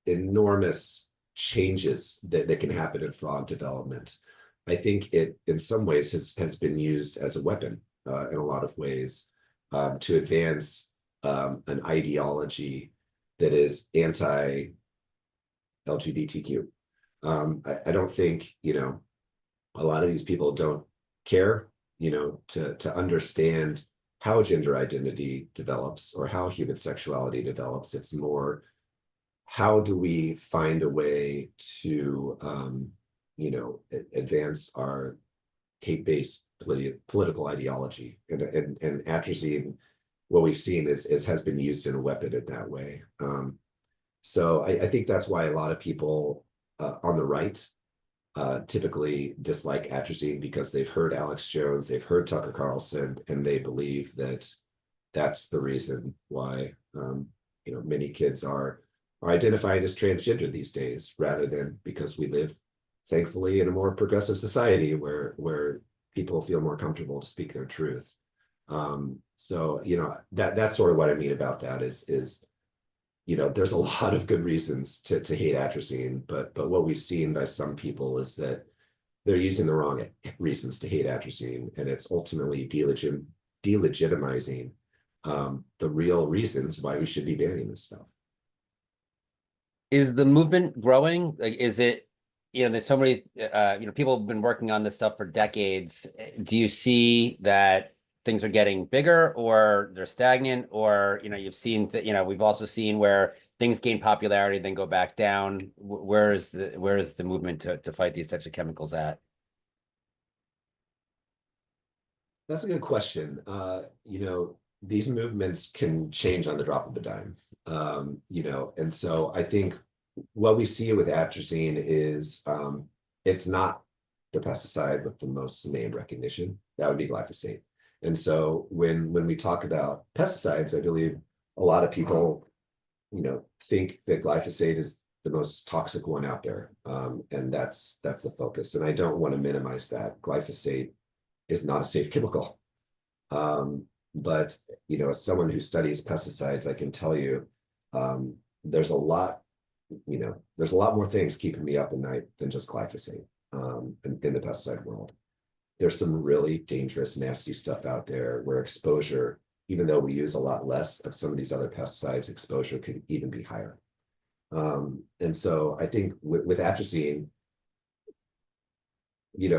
enormous changes that can happen in frog development, I think it in some ways has been used as a weapon in a lot of ways to advance an ideology that is anti-LGBTQ. I don't think, a lot of these people don't care, to understand how gender identity develops or how human sexuality develops. It's more, how do we find a way to, advance our hate-based political ideology? And atrazine, what we've seen is has been used in a weapon in that way. So I think that's why a lot of people on the right typically dislike atrazine, because they've heard Alex Jones, they've heard Tucker Carlson, and they believe that that's the reason why many kids are identified as transgender these days, rather than because we live, thankfully, in a more progressive society where people feel more comfortable to speak their truth. So that's sort of what I mean about that is there's a lot of good reasons to hate atrazine, but what we've seen by some people is that they're using the wrong reasons to hate atrazine, and it's ultimately delegitimizing the real reasons why we should be banning this stuff. Is the movement growing? Like, is it, there's so many, people have been working on this stuff for decades. Do you see that things are getting bigger, or they're stagnant, or, you've seen that, we've also seen where things gain popularity, then go back down. Where is the movement to fight these types of chemicals at? That's a good question. These movements can change on the drop of a dime. And so I think what we see with atrazine is it's not the pesticide with the most name recognition. That would be glyphosate. And so when we talk about pesticides, I believe a lot of people, think that glyphosate is the most toxic one out there. And that's the focus. And I don't want to minimize that. Glyphosate is not a safe chemical. But as someone who studies pesticides, I can tell you there's a lot more things keeping me up at night than just glyphosate in the pesticide world. There's some really dangerous, nasty stuff out there where exposure, even though we use a lot less of some of these other pesticides, exposure could even be higher. And so I think with atrazine,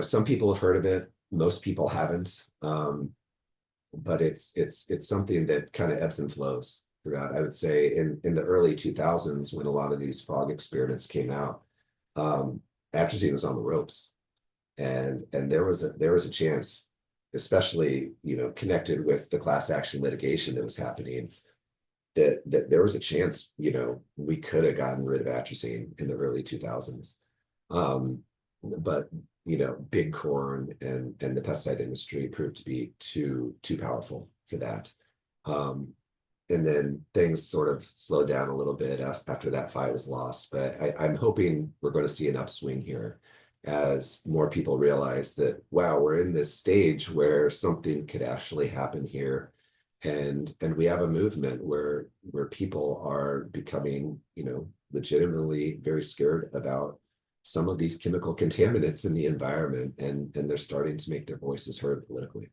some people have heard of it, most people haven't. But it's something that kind of ebbs and flows throughout. I would say in the early 2000s, when a lot of these fog experiments came out, um, atrazine was on the ropes, and there was a chance, especially connected with the class action litigation that was happening, that there was a chance we could have gotten rid of atrazine in the early 2000s. But big corn and the pesticide industry proved to be too powerful for that. And then things sort of slowed down a little bit after that fight was lost. But I'm hoping we're going to see an upswing here as more people realize that, wow, we're in this stage where something could actually happen here. And we have a movement where people are becoming, legitimately very scared about some of these chemical contaminants in the environment, and they're starting to make their voices heard politically.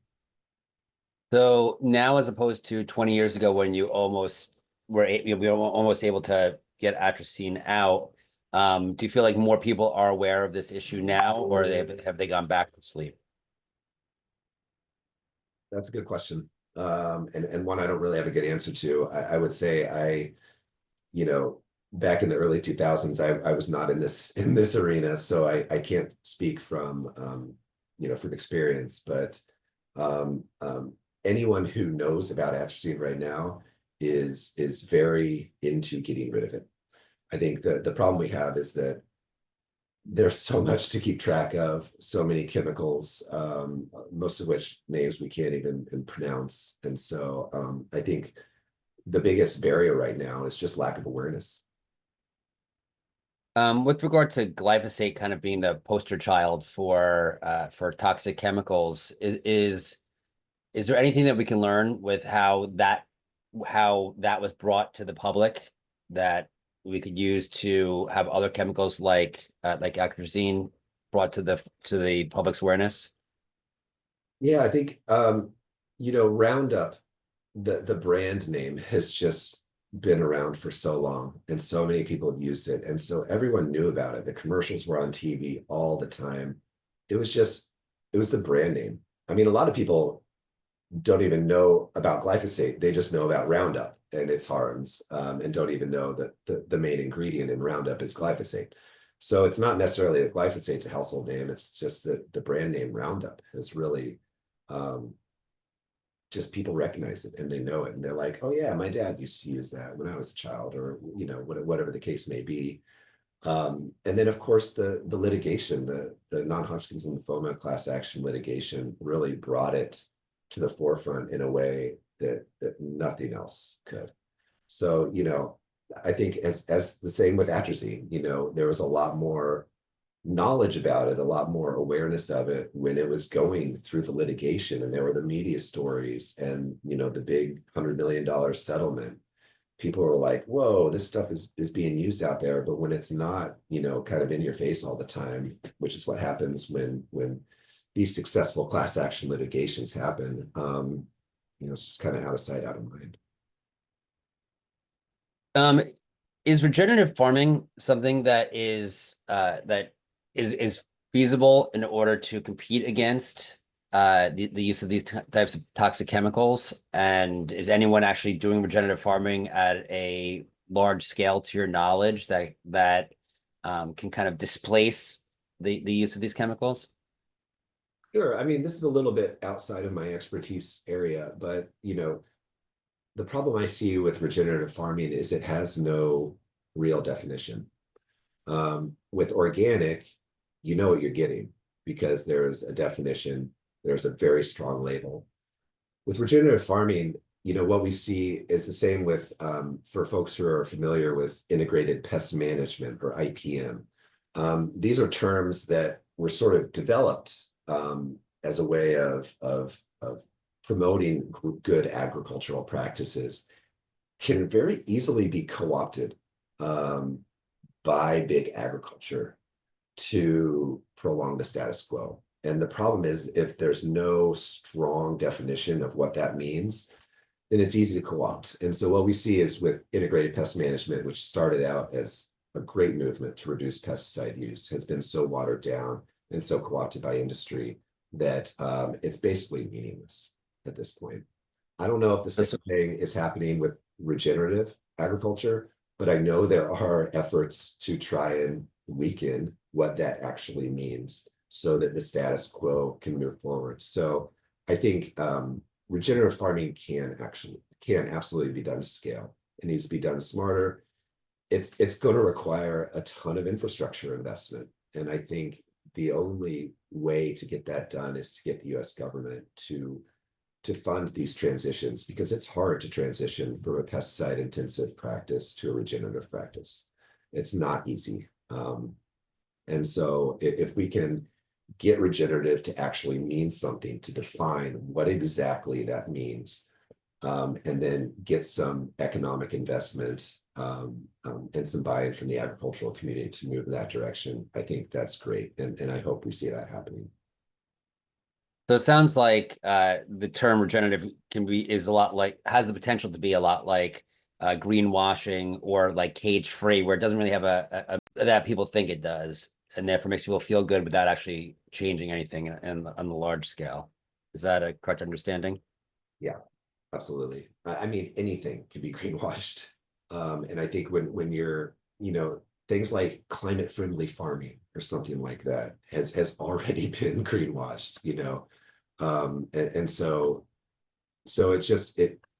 So now, as opposed to 20 years ago, when you almost we were almost able to get atrazine out, do you feel like more people are aware of this issue now, or have they gone back to sleep? That's a good question. And one I don't really have a good answer to. I would say you know, back in the early 2000s, I was not in this arena, so I can't speak from experience, but anyone who knows about atrazine right now is very into getting rid of it. I think the problem we have is that there's so much to keep track of, so many chemicals, most of which names we can't even pronounce. And so I think the biggest barrier right now is just lack of awareness. With regard to glyphosate kind of being the poster child for toxic chemicals, is there anything that we can learn with how that was brought to the public that we could use to have other chemicals like atrazine brought to the public's awareness? Yeah, I think Roundup, the brand name has just been around for so long, and so many people have used it, and so everyone knew about it. The commercials were on TV all the time. It was the brand name. I mean, a lot of people don't even know about glyphosate. They just know about Roundup and its harms, and don't even know that the main ingredient in Roundup is glyphosate. So it's not necessarily that glyphosate's a household name. It's just that the brand name Roundup has really um, just people recognize it and they know it. And they're like, oh yeah, my dad used to use that when I was a child, or, whatever the case may be. And then of course the litigation, the non-Hodgkin's lymphoma class action litigation really brought it to the forefront in a way that nothing else could. So, I think as the same with atrazine, there was a lot more knowledge about it, a lot more awareness of it when it was going through the litigation, and there were the media stories and the big $100 million settlement. People were like, whoa, this stuff is being used out there. But when it's not, kind of in your face all the time, which is what happens when these successful class action litigations happen, it's just kind of out of sight, out of mind. Um, is regenerative farming something that is feasible in order to compete against the use of these types of toxic chemicals? And is anyone actually doing regenerative farming at a large scale, to your knowledge, that can kind of displace the use of these chemicals? Sure. I mean, this is a little bit outside of my expertise area, but the problem I see with regenerative farming is it has no real definition. With organic, you know what you're getting because there's a definition, there's a very strong label. With regenerative farming, what we see is the same with, for folks who are familiar with integrated pest management, or IPM. These are terms that were sort of developed as a way of promoting good agricultural practices, can very easily be co-opted by big agriculture to prolong the status quo. And the problem is, if there's no strong definition of what that means, then it's easy to co-opt. And so what we see is with integrated pest management, which started out as a great movement to reduce pesticide use has been so watered down and so co-opted by industry that it's basically meaningless at this point. I don't know if the same thing is happening with regenerative agriculture, but I know there are efforts to try and weaken what that actually means so that the status quo can move forward. So I think regenerative farming can absolutely be done to scale. It needs to be done smarter. It's going to require a ton of infrastructure investment. And I think the only way to get that done is to get the US government to fund these transitions, because it's hard to transition from a pesticide intensive practice to a regenerative practice. It's not easy. And so if we can get regenerative to actually mean something, to define what exactly that means, and then get some economic investment and some buy-in from the agricultural community to move in that direction, I think that's great. And I hope we see that happening. So it sounds like the term regenerative is a lot like, has the potential to be a lot like greenwashing or like cage-free, where it doesn't really have a that people think it does, and therefore makes people feel good without actually changing anything on the large scale. Is that a correct understanding? Yeah, absolutely. I mean, anything can be greenwashed. And I think when you're, things like climate friendly farming or something like that has already been greenwashed. And so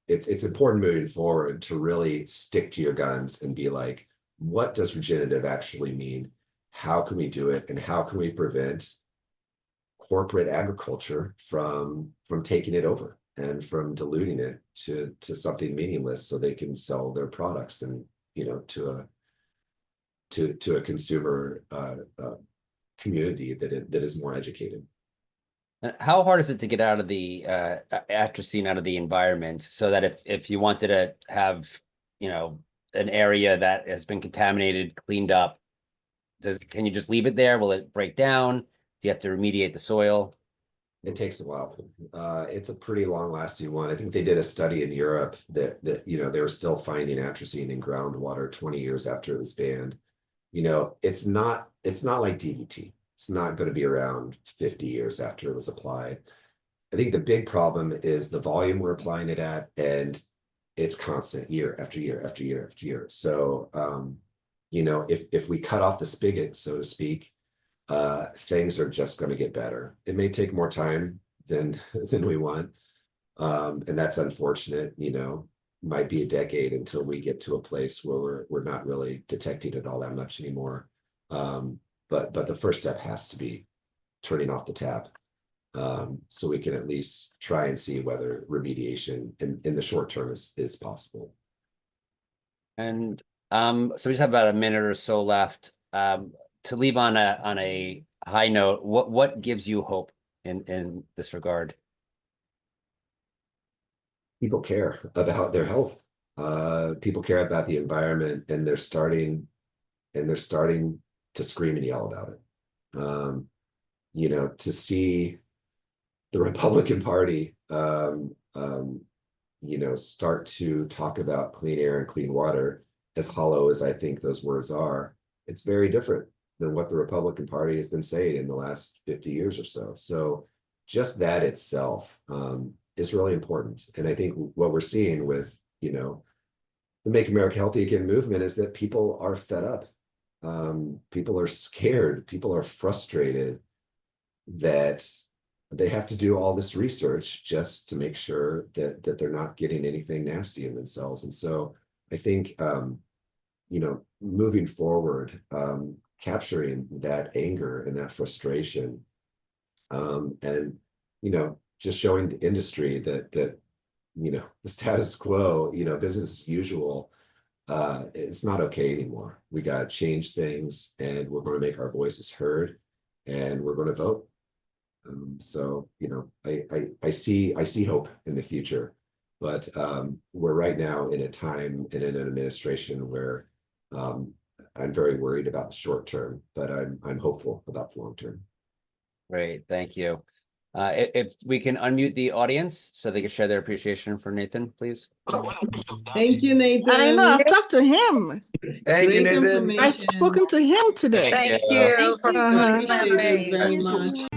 it's important moving forward to really stick to your guns and be like, what does regenerative actually mean? How can we do it? And how can we prevent corporate agriculture from taking it over and from diluting it to something meaningless so they can sell their products and to a consumer community that is more educated. How hard is it to get out of the atrazine out of the environment, so that if you wanted to have, an area that has been contaminated, cleaned up, can you just leave it there? Will it break down? Do you have to remediate the soil? It takes a while. It's a pretty long lasting one. I think they did a study in Europe that they were still finding atrazine in groundwater 20 years after it was banned. It's not like DDT. It's not going to be around 50 years after it was applied. I think the big problem is the volume we're applying it at, and it's constant year after year after year after year. So, if we cut off the spigot, so to speak, things are just going to get better. It may take more time than we want, and that's unfortunate. Might be a decade until we get to a place where we're not really detecting it all that much anymore. But the first step has to be turning off the tap, so we can at least try and see whether remediation in the short term is possible. And so we just have about a minute or so left. To leave on a high note, what gives you hope in this regard? People care about their health. People care about the environment, and they're starting to scream and yell about it. To see the Republican Party, start to talk about clean air and clean water, as hollow as I think those words are, it's very different than what the Republican Party has been saying in the last 50 years or so. So just that itself is really important. And I think what we're seeing with, the Make America Healthy Again movement is that people are fed up. People are scared. People are frustrated that they have to do all this research just to make sure that they're not getting anything nasty in themselves. And so I think, moving forward, capturing that anger and that frustration, and just showing the industry that the status quo, business as usual, it's not okay anymore. We got to change things, and we're going to make our voices heard, and we're going to vote. So I see hope in the future, but we're right now in a time and in an administration where I'm very worried about the short term, but I'm hopeful about the long term. Great, thank you. If we can unmute the audience so they can share their appreciation for Nathan, please. Thank you, Nathan. I know, I've talked to him. Thank you, Great Nathan. I've information. spoken to him today. Thank Thank you. you for Uh-huh. putting that Appreciate this face. very much.